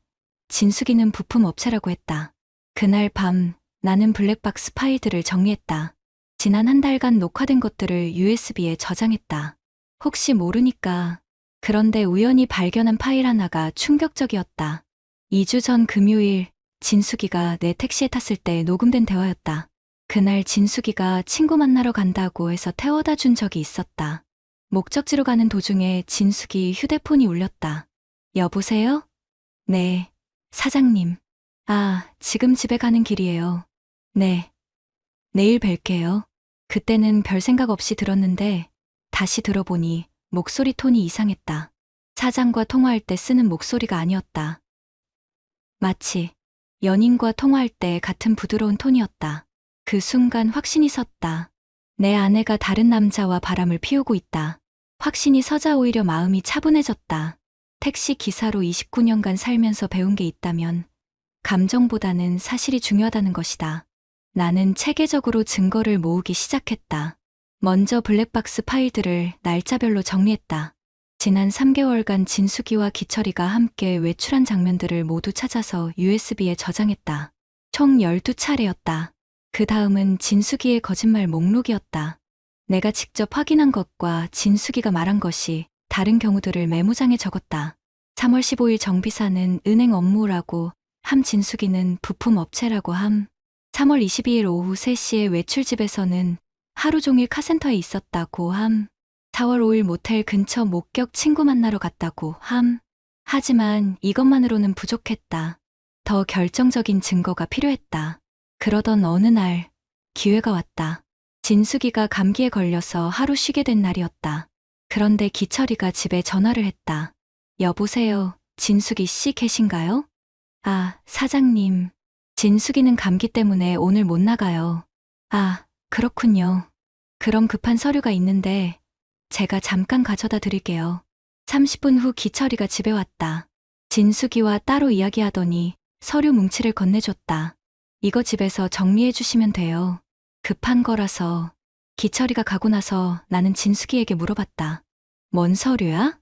진숙이는 부품 업체라고 했다. 그날 밤 나는 블랙박스 파일들을 정리했다. 지난 한 달간 녹화된 것들을 USB에 저장했다. 혹시 모르니까. 그런데 우연히 발견한 파일 하나가 충격적이었다. 2주 전 금요일 진숙이가 내 택시에 탔을 때 녹음된 대화였다. 그날 진숙이가 친구 만나러 간다고 해서 태워다 준 적이 있었다. 목적지로 가는 도중에 진숙이 휴대폰이 울렸다. 여보세요? 네, 사장님. 아, 지금 집에 가는 길이에요. 네, 내일 뵐게요. 그때는 별 생각 없이 들었는데 다시 들어보니 목소리 톤이 이상했다. 사장과 통화할 때 쓰는 목소리가 아니었다. 마치 연인과 통화할 때 같은 부드러운 톤이었다. 그 순간 확신이 섰다. 내 아내가 다른 남자와 바람을 피우고 있다. 확신이 서자 오히려 마음이 차분해졌다. 택시 기사로 29년간 살면서 배운 게 있다면 감정보다는 사실이 중요하다는 것이다. 나는 체계적으로 증거를 모으기 시작했다. 먼저 블랙박스 파일들을 날짜별로 정리했다. 지난 3개월간 진숙이와 기철이가 함께 외출한 장면들을 모두 찾아서 USB에 저장했다. 총 12차례였다. 그 다음은 진숙이의 거짓말 목록이었다. 내가 직접 확인한 것과 진숙이가 말한 것이 다른 경우들을 메모장에 적었다. 3월 15일 정비사는 은행 업무라고 함, 진숙이는 부품 업체라고 함. 3월 22일 오후 3시에 외출집에서는 하루 종일 카센터에 있었다고 함. 4월 5일 모텔 근처 목격 친구 만나러 갔다고 함. 하지만 이것만으로는 부족했다. 더 결정적인 증거가 필요했다. 그러던 어느 날 기회가 왔다. 진숙이가 감기에 걸려서 하루 쉬게 된 날이었다. 그런데 기철이가 집에 전화를 했다. 여보세요, 진숙이 씨 계신가요? 아, 사장님. 진숙이는 감기 때문에 오늘 못 나가요. 아, 그렇군요. 그럼 급한 서류가 있는데 제가 잠깐 가져다 드릴게요. 30분 후 기철이가 집에 왔다. 진숙이와 따로 이야기하더니 서류 뭉치를 건네줬다. 이거 집에서 정리해 주시면 돼요. 급한 거라서. 기철이가 가고 나서 나는 진숙이에게 물어봤다. 뭔 서류야?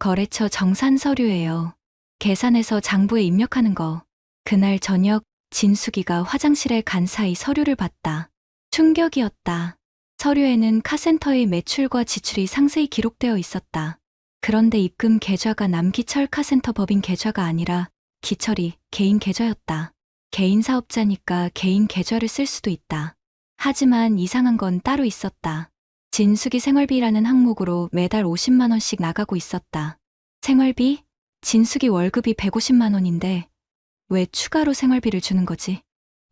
거래처 정산 서류예요. 계산해서 장부에 입력하는 거. 그날 저녁 진숙이가 화장실에 간 사이 서류를 봤다. 충격이었다. 서류에는 카센터의 매출과 지출이 상세히 기록되어 있었다. 그런데 입금 계좌가 남기철 카센터 법인 계좌가 아니라 기철이 개인 계좌였다. 개인 사업자니까 개인 계좌를 쓸 수도 있다. 하지만 이상한 건 따로 있었다. 진숙이 생활비라는 항목으로 매달 50만 원씩 나가고 있었다. 생활비? 진숙이 월급이 150만 원인데 왜 추가로 생활비를 주는 거지?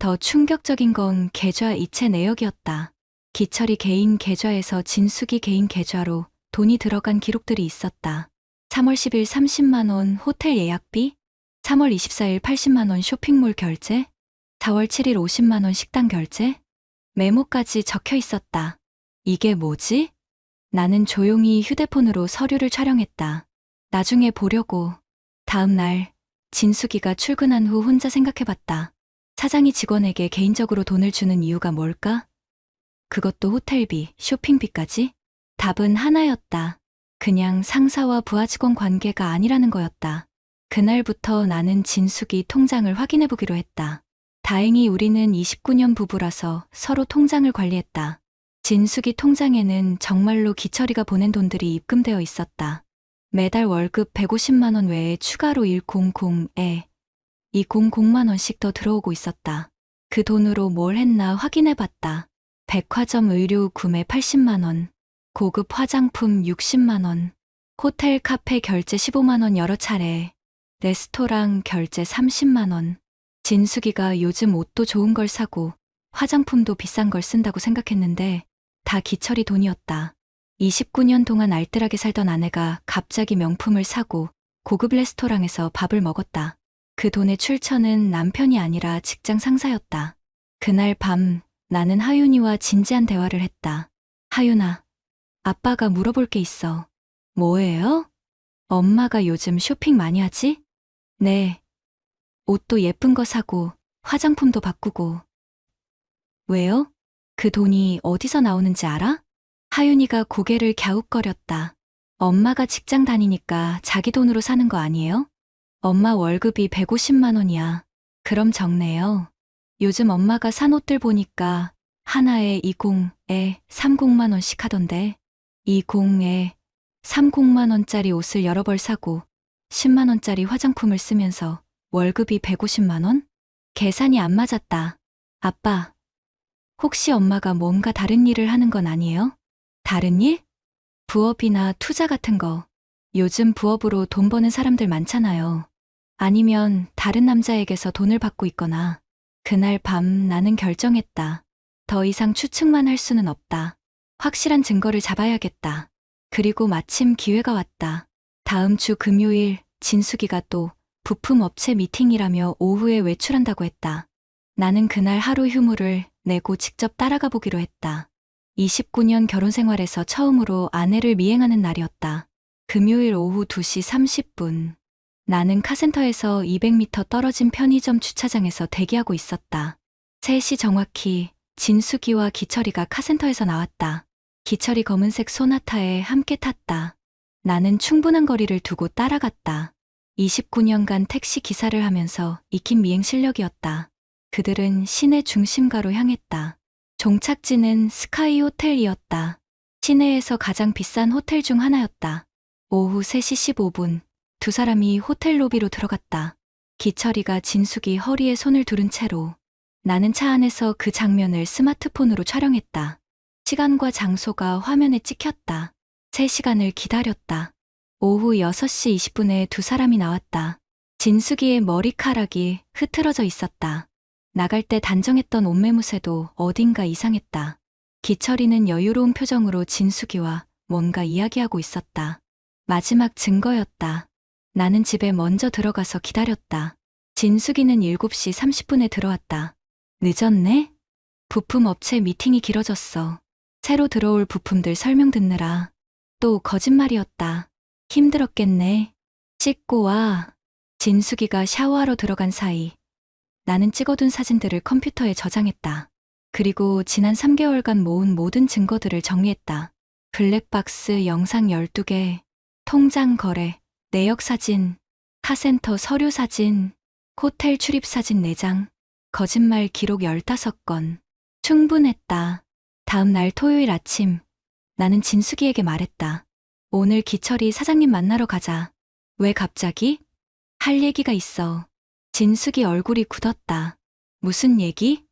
더 충격적인 건 계좌 이체 내역이었다. 기철이 개인 계좌에서 진숙이 개인 계좌로 돈이 들어간 기록들이 있었다. 3월 10일 30만 원 호텔 예약비, 3월 24일 80만 원 쇼핑몰 결제, 4월 7일 50만 원 식당 결제, 메모까지 적혀 있었다. 이게 뭐지? 나는 조용히 휴대폰으로 서류를 촬영했다. 나중에 보려고. 다음 날 진숙이가 출근한 후 혼자 생각해봤다. 사장이 직원에게 개인적으로 돈을 주는 이유가 뭘까? 그것도 호텔비, 쇼핑비까지? 답은 하나였다. 그냥 상사와 부하 직원 관계가 아니라는 거였다. 그날부터 나는 진숙이 통장을 확인해보기로 했다. 다행히 우리는 29년 부부라서 서로 통장을 관리했다. 진숙이 통장에는 정말로 기철이가 보낸 돈들이 입금되어 있었다. 매달 월급 150만 원 외에 추가로 100에 200만 원씩 더 들어오고 있었다. 그 돈으로 뭘 했나 확인해봤다. 백화점 의류 구매 80만 원, 고급 화장품 60만 원, 호텔 카페 결제 15만 원 여러 차례, 레스토랑 결제 30만 원. 진숙이가 요즘 옷도 좋은 걸 사고 화장품도 비싼 걸 쓴다고 생각했는데 다 기철이 돈이었다. 29년 동안 알뜰하게 살던 아내가 갑자기 명품을 사고 고급 레스토랑에서 밥을 먹었다. 그 돈의 출처는 남편이 아니라 직장 상사였다. 그날 밤 나는 하윤이와 진지한 대화를 했다. 하윤아, 아빠가 물어볼 게 있어. 뭐예요? 엄마가 요즘 쇼핑 많이 하지? 네. 옷도 예쁜 거 사고 화장품도 바꾸고. 왜요? 그 돈이 어디서 나오는지 알아? 하윤이가 고개를 갸웃거렸다. 엄마가 직장 다니니까 자기 돈으로 사는 거 아니에요? 엄마 월급이 150만 원이야. 그럼 적네요. 요즘 엄마가 산 옷들 보니까 하나에 20에 30만 원씩 하던데. 20에 30만 원짜리 옷을 여러 벌 사고 10만 원짜리 화장품을 쓰면서 월급이 150만 원? 계산이 안 맞았다. 아빠, 혹시 엄마가 뭔가 다른 일을 하는 건 아니에요? 다른 일? 부업이나 투자 같은 거. 요즘 부업으로 돈 버는 사람들 많잖아요. 아니면 다른 남자에게서 돈을 받고 있거나. 그날 밤 나는 결정했다. 더 이상 추측만 할 수는 없다. 확실한 증거를 잡아야겠다. 그리고 마침 기회가 왔다. 다음 주 금요일 진숙이가 또 부품 업체 미팅이라며 오후에 외출한다고 했다. 나는 그날 하루 휴무를 내고 직접 따라가 보기로 했다. 29년 결혼 생활에서 처음으로 아내를 미행하는 날이었다. 금요일 오후 2시 30분. 나는 카센터에서 200m 떨어진 편의점 주차장에서 대기하고 있었다. 3시 정확히 진숙이와 기철이가 카센터에서 나왔다. 기철이 검은색 소나타에 함께 탔다. 나는 충분한 거리를 두고 따라갔다. 29년간 택시 기사를 하면서 익힌 미행 실력이었다. 그들은 시내 중심가로 향했다. 종착지는 스카이 호텔이었다. 시내에서 가장 비싼 호텔 중 하나였다. 오후 3시 15분, 두 사람이 호텔 로비로 들어갔다. 기철이가 진숙이 허리에 손을 두른 채로. 나는 차 안에서 그 장면을 스마트폰으로 촬영했다. 시간과 장소가 화면에 찍혔다. 3시간을 기다렸다. 오후 6시 20분에 두 사람이 나왔다. 진숙이의 머리카락이 흐트러져 있었다. 나갈 때 단정했던 옷매무새도 어딘가 이상했다. 기철이는 여유로운 표정으로 진숙이와 뭔가 이야기하고 있었다. 마지막 증거였다. 나는 집에 먼저 들어가서 기다렸다. 진숙이는 7시 30분에 들어왔다. 늦었네? 부품 업체 미팅이 길어졌어. 새로 들어올 부품들 설명 듣느라. 또 거짓말이었다. 힘들었겠네. 씻고 와. 진숙이가 샤워하러 들어간 사이 나는 찍어둔 사진들을 컴퓨터에 저장했다. 그리고 지난 3개월간 모은 모든 증거들을 정리했다. 블랙박스 영상 12개, 통장 거래, 내역 사진, 카센터 서류 사진, 호텔 출입 사진 4장, 거짓말 기록 15건. 충분했다. 다음 날 토요일 아침, 나는 진숙이에게 말했다. 오늘 기철이 사장님 만나러 가자. 왜 갑자기? 할 얘기가 있어. 진숙이 얼굴이 굳었다. 무슨 얘기?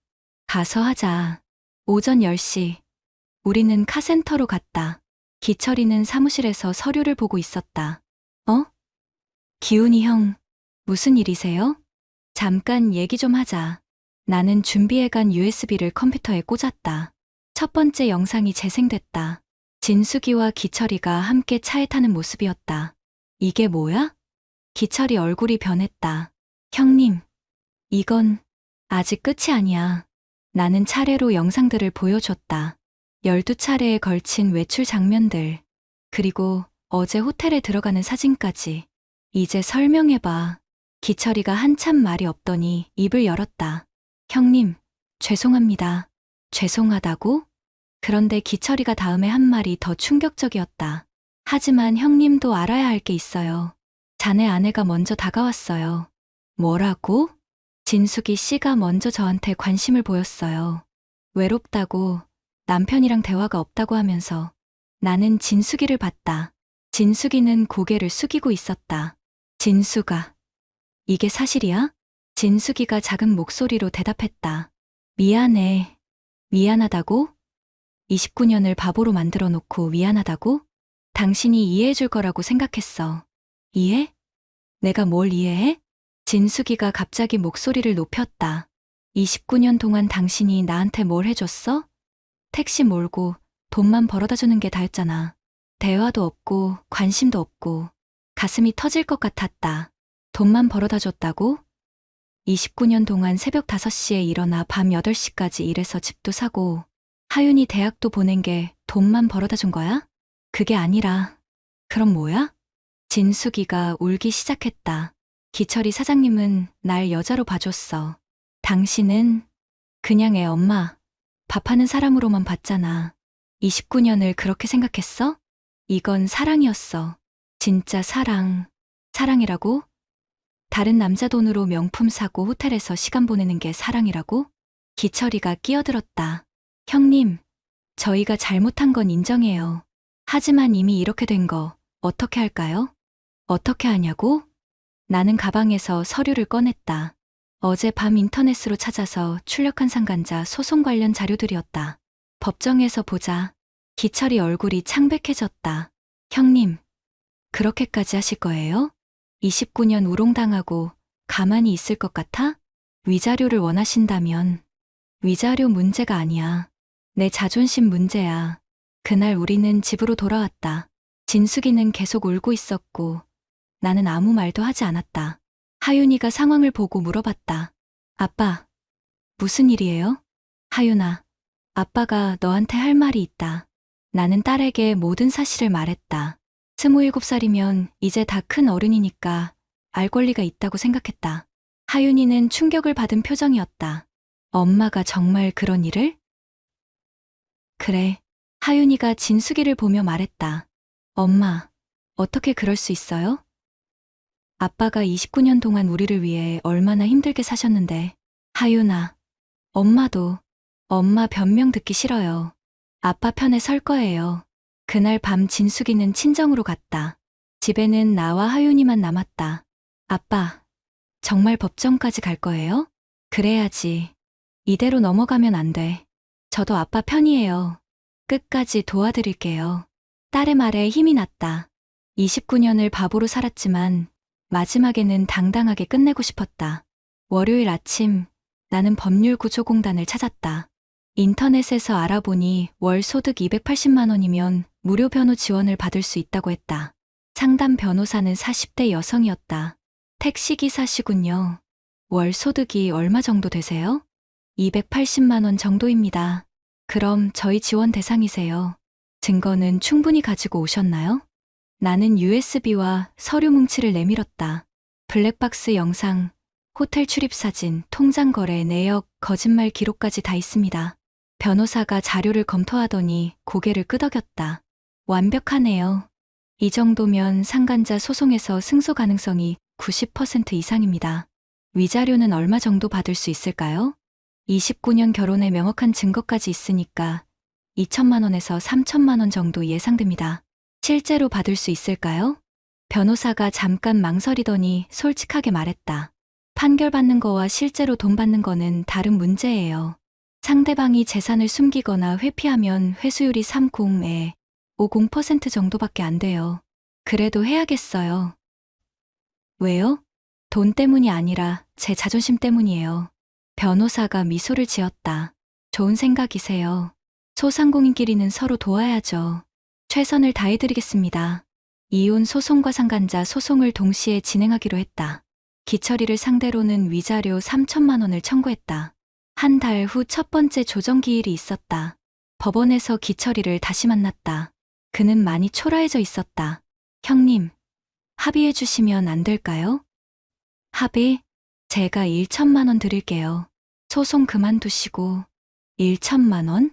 가서 하자. 오전 10시. 우리는 카센터로 갔다. 기철이는 사무실에서 서류를 보고 있었다. 어? 기훈이 형, 무슨 일이세요? 잠깐 얘기 좀 하자. 나는 준비해간 USB를 컴퓨터에 꽂았다. 첫 번째 영상이 재생됐다. 진숙이와 기철이가 함께 차에 타는 모습이었다. 이게 뭐야? 기철이 얼굴이 변했다. 형님, 이건 아직 끝이 아니야. 나는 차례로 영상들을 보여줬다. 12차례에 걸친 외출 장면들, 그리고 어제 호텔에 들어가는 사진까지. 이제 설명해봐. 기철이가 한참 말이 없더니 입을 열었다. 형님, 죄송합니다. 죄송하다고? 그런데 기철이가 다음에 한 말이 더 충격적이었다. 하지만 형님도 알아야 할 게 있어요. 자네 아내가 먼저 다가왔어요. 뭐라고? 진숙이 씨가 먼저 저한테 관심을 보였어요. 외롭다고, 남편이랑 대화가 없다고 하면서. 나는 진숙이를 봤다. 진숙이는 고개를 숙이고 있었다. 진숙아, 이게 사실이야? 진숙이가 작은 목소리로 대답했다. 미안해. 미안하다고? 29년을 바보로 만들어 놓고 미안하다고? 당신이 이해해 줄 거라고 생각했어. 이해? 내가 뭘 이해해? 진숙이가 갑자기 목소리를 높였다. 29년 동안 당신이 나한테 뭘 해줬어? 택시 몰고 돈만 벌어다 주는 게 다였잖아. 대화도 없고 관심도 없고 가슴이 터질 것 같았다. 돈만 벌어다 줬다고? 29년 동안 새벽 5시에 일어나 밤 8시까지 일해서 집도 사고 하윤이 대학도 보낸 게 돈만 벌어다 준 거야? 그게 아니라 그럼 뭐야? 진숙이가 울기 시작했다. 기철이 사장님은 날 여자로 봐줬어. 당신은 그냥 애 엄마, 밥하는 사람으로만 봤잖아. 29년을 그렇게 생각했어? 이건 사랑이었어. 진짜 사랑. 사랑이라고? 다른 남자 돈으로 명품 사고 호텔에서 시간 보내는 게 사랑이라고? 기철이가 끼어들었다. 형님, 저희가 잘못한 건 인정해요. 하지만 이미 이렇게 된 거 어떻게 할까요? 어떻게 하냐고? 나는 가방에서 서류를 꺼냈다. 어제 밤 인터넷으로 찾아서 출력한 상간자 소송 관련 자료들이었다. 법정에서 보자. 기철이 얼굴이 창백해졌다. 형님, 그렇게까지 하실 거예요? 29년 우롱당하고 가만히 있을 것 같아? 위자료를 원하신다면 위자료 문제가 아니야. 내 자존심 문제야. 그날 우리는 집으로 돌아왔다. 진숙이는 계속 울고 있었고 나는 아무 말도 하지 않았다. 하윤이가 상황을 보고 물어봤다. 아빠, 무슨 일이에요? 하윤아, 아빠가 너한테 할 말이 있다. 나는 딸에게 모든 사실을 말했다. 27살이면 이제 다 큰 어른이니까 알 권리가 있다고 생각했다. 하윤이는 충격을 받은 표정이었다. 엄마가 정말 그런 일을? 그래. 하윤이가 진숙이를 보며 말했다. 엄마, 어떻게 그럴 수 있어요? 아빠가 29년 동안 우리를 위해 얼마나 힘들게 사셨는데. 하윤아, 엄마도. 엄마 변명 듣기 싫어요. 아빠 편에 설 거예요. 그날 밤 진숙이는 친정으로 갔다. 집에는 나와 하윤이만 남았다. 아빠, 정말 법정까지 갈 거예요? 그래야지. 이대로 넘어가면 안 돼. 저도 아빠 편이에요. 끝까지 도와드릴게요. 딸의 말에 힘이 났다. 29년을 바보로 살았지만 마지막에는 당당하게 끝내고 싶었다. 월요일 아침 나는 법률구조공단을 찾았다. 인터넷에서 알아보니 월 소득 280만 원이면 무료 변호 지원을 받을 수 있다고 했다. 상담 변호사는 40대 여성이었다. 택시기사시군요. 월 소득이 얼마 정도 되세요? 280만 원 정도입니다. 그럼 저희 지원 대상이세요. 증거는 충분히 가지고 오셨나요? 나는 USB와 서류 뭉치를 내밀었다. 블랙박스 영상, 호텔 출입 사진, 통장 거래, 내역, 거짓말 기록까지 다 있습니다. 변호사가 자료를 검토하더니 고개를 끄덕였다. 완벽하네요. 이 정도면 상간자 소송에서 승소 가능성이 90% 이상입니다. 위자료는 얼마 정도 받을 수 있을까요? 29년 결혼에 명확한 증거까지 있으니까 2천만 원에서 3천만 원 정도 예상됩니다. 실제로 받을 수 있을까요? 변호사가 잠깐 망설이더니 솔직하게 말했다. 판결받는 거와 실제로 돈 받는 거는 다른 문제예요. 상대방이 재산을 숨기거나 회피하면 회수율이 30에 50% 정도밖에 안 돼요. 그래도 해야겠어요. 왜요? 돈 때문이 아니라 제 자존심 때문이에요. 변호사가 미소를 지었다. 좋은 생각이세요. 소상공인끼리는 서로 도와야죠. 최선을 다해드리겠습니다. 이혼 소송과 상간자 소송을 동시에 진행하기로 했다. 기철이를 상대로는 위자료 3천만 원을 청구했다. 한 달 후 첫 번째 조정기일이 있었다. 법원에서 기철이를 다시 만났다. 그는 많이 초라해져 있었다. 형님, 합의해 주시면 안 될까요? 합의? 제가 1천만 원 드릴게요. 소송 그만두시고 1천만 원?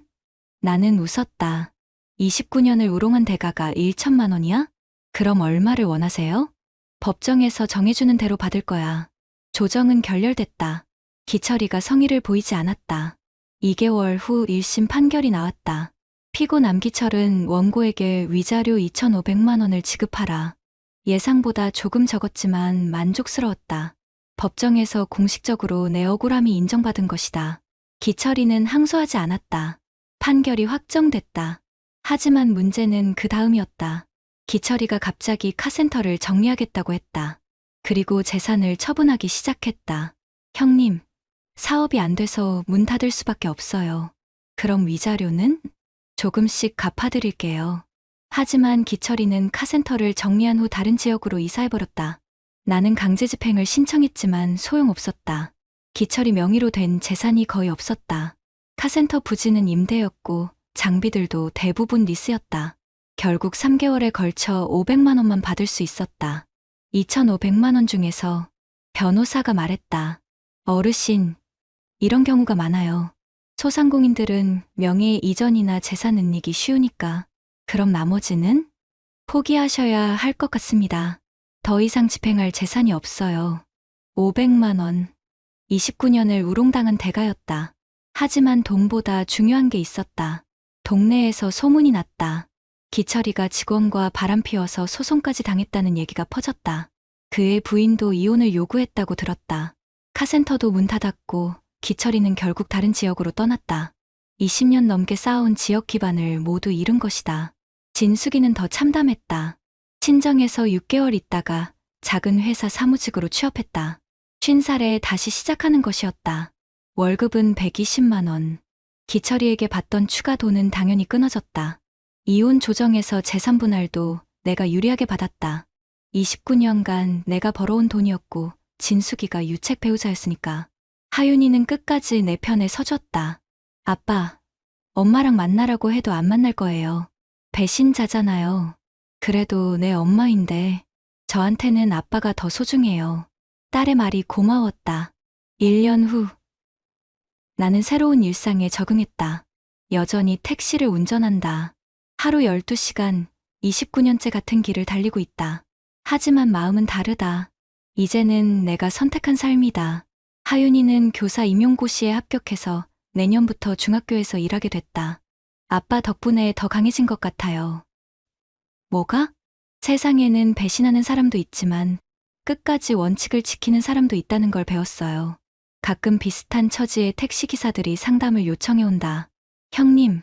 나는 웃었다. 29년을 우롱한 대가가 1천만 원이야? 그럼 얼마를 원하세요? 법정에서 정해주는 대로 받을 거야. 조정은 결렬됐다. 기철이가 성의를 보이지 않았다. 2개월 후 1심 판결이 나왔다. 피고 남기철은 원고에게 위자료 2,500만 원을 지급하라. 예상보다 조금 적었지만 만족스러웠다. 법정에서 공식적으로 내 억울함이 인정받은 것이다. 기철이는 항소하지 않았다. 판결이 확정됐다. 하지만 문제는 그 다음이었다. 기철이가 갑자기 카센터를 정리하겠다고 했다. 그리고 재산을 처분하기 시작했다. 형님, 사업이 안 돼서 문 닫을 수밖에 없어요. 그럼 위자료는? 조금씩 갚아드릴게요. 하지만 기철이는 카센터를 정리한 후 다른 지역으로 이사해버렸다. 나는 강제집행을 신청했지만 소용없었다. 기철이 명의로 된 재산이 거의 없었다. 카센터 부지는 임대였고 장비들도 대부분 리스였다. 결국 3개월에 걸쳐 500만 원만 받을 수 있었다. 2,500만 원 중에서 변호사가 말했다. 어르신, 이런 경우가 많아요. 소상공인들은 명예 이전이나 재산 은닉이 쉬우니까. 그럼 나머지는? 포기하셔야 할 것 같습니다. 더 이상 집행할 재산이 없어요. 500만 원. 29년을 우롱당한 대가였다. 하지만 돈보다 중요한 게 있었다. 동네에서 소문이 났다. 기철이가 직원과 바람피워서 소송까지 당했다는 얘기가 퍼졌다. 그의 부인도 이혼을 요구했다고 들었다. 카센터도 문 닫았고 기철이는 결국 다른 지역으로 떠났다. 20년 넘게 쌓아온 지역 기반을 모두 잃은 것이다. 진숙이는 더 참담했다. 친정에서 6개월 있다가 작은 회사 사무직으로 취업했다. 50살에 다시 시작하는 것이었다. 월급은 120만 원. 기철이에게 받던 추가 돈은 당연히 끊어졌다. 이혼 조정에서 재산 분할도 내가 유리하게 받았다. 29년간 내가 벌어온 돈이었고 진숙이가 유책 배우자였으니까. 하윤이는 끝까지 내 편에 서줬다. 아빠, 엄마랑 만나라고 해도 안 만날 거예요. 배신자잖아요. 그래도 내 엄마인데 저한테는 아빠가 더 소중해요. 딸의 말이 고마웠다. 1년 후 나는 새로운 일상에 적응했다. 여전히 택시를 운전한다. 하루 12시간, 29년째 같은 길을 달리고 있다. 하지만 마음은 다르다. 이제는 내가 선택한 삶이다. 하윤이는 교사 임용고시에 합격해서 내년부터 중학교에서 일하게 됐다. 아빠 덕분에 더 강해진 것 같아요. 뭐가? 세상에는 배신하는 사람도 있지만 끝까지 원칙을 지키는 사람도 있다는 걸 배웠어요. 가끔 비슷한 처지의 택시기사들이 상담을 요청해 온다. 형님,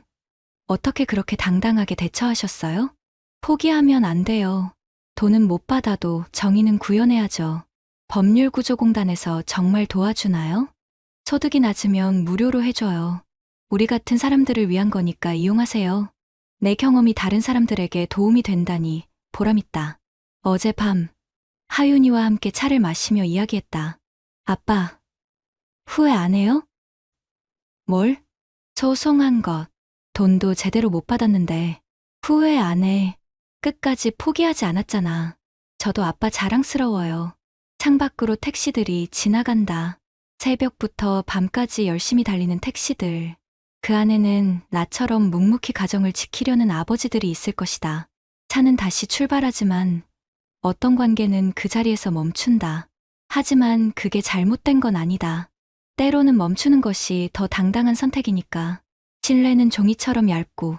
어떻게 그렇게 당당하게 대처하셨어요? 포기하면 안 돼요. 돈은 못 받아도 정의는 구현해야죠. 법률구조공단에서 정말 도와주나요? 소득이 낮으면 무료로 해줘요. 우리 같은 사람들을 위한 거니까 이용하세요. 내 경험이 다른 사람들에게 도움이 된다니 보람있다. 어젯밤 하윤이와 함께 차를 마시며 이야기했다. 아빠, 후회 안 해요? 뭘? 소송한 것. 돈도 제대로 못 받았는데 후회 안 해. 끝까지 포기하지 않았잖아. 저도 아빠 자랑스러워요. 창밖으로 택시들이 지나간다. 새벽부터 밤까지 열심히 달리는 택시들. 그 안에는 나처럼 묵묵히 가정을 지키려는 아버지들이 있을 것이다. 차는 다시 출발하지만 어떤 관계는 그 자리에서 멈춘다. 하지만 그게 잘못된 건 아니다. 때로는 멈추는 것이 더 당당한 선택이니까. 신뢰는 종이처럼 얇고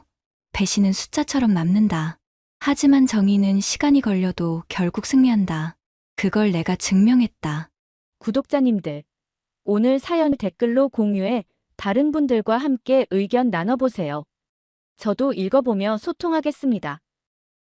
배신은 숫자처럼 남는다. 하지만 정의는 시간이 걸려도 결국 승리한다. 그걸 내가 증명했다. 구독자님들, 오늘 사연 댓글로 공유해 다른 분들과 함께 의견 나눠보세요. 저도 읽어보며 소통하겠습니다.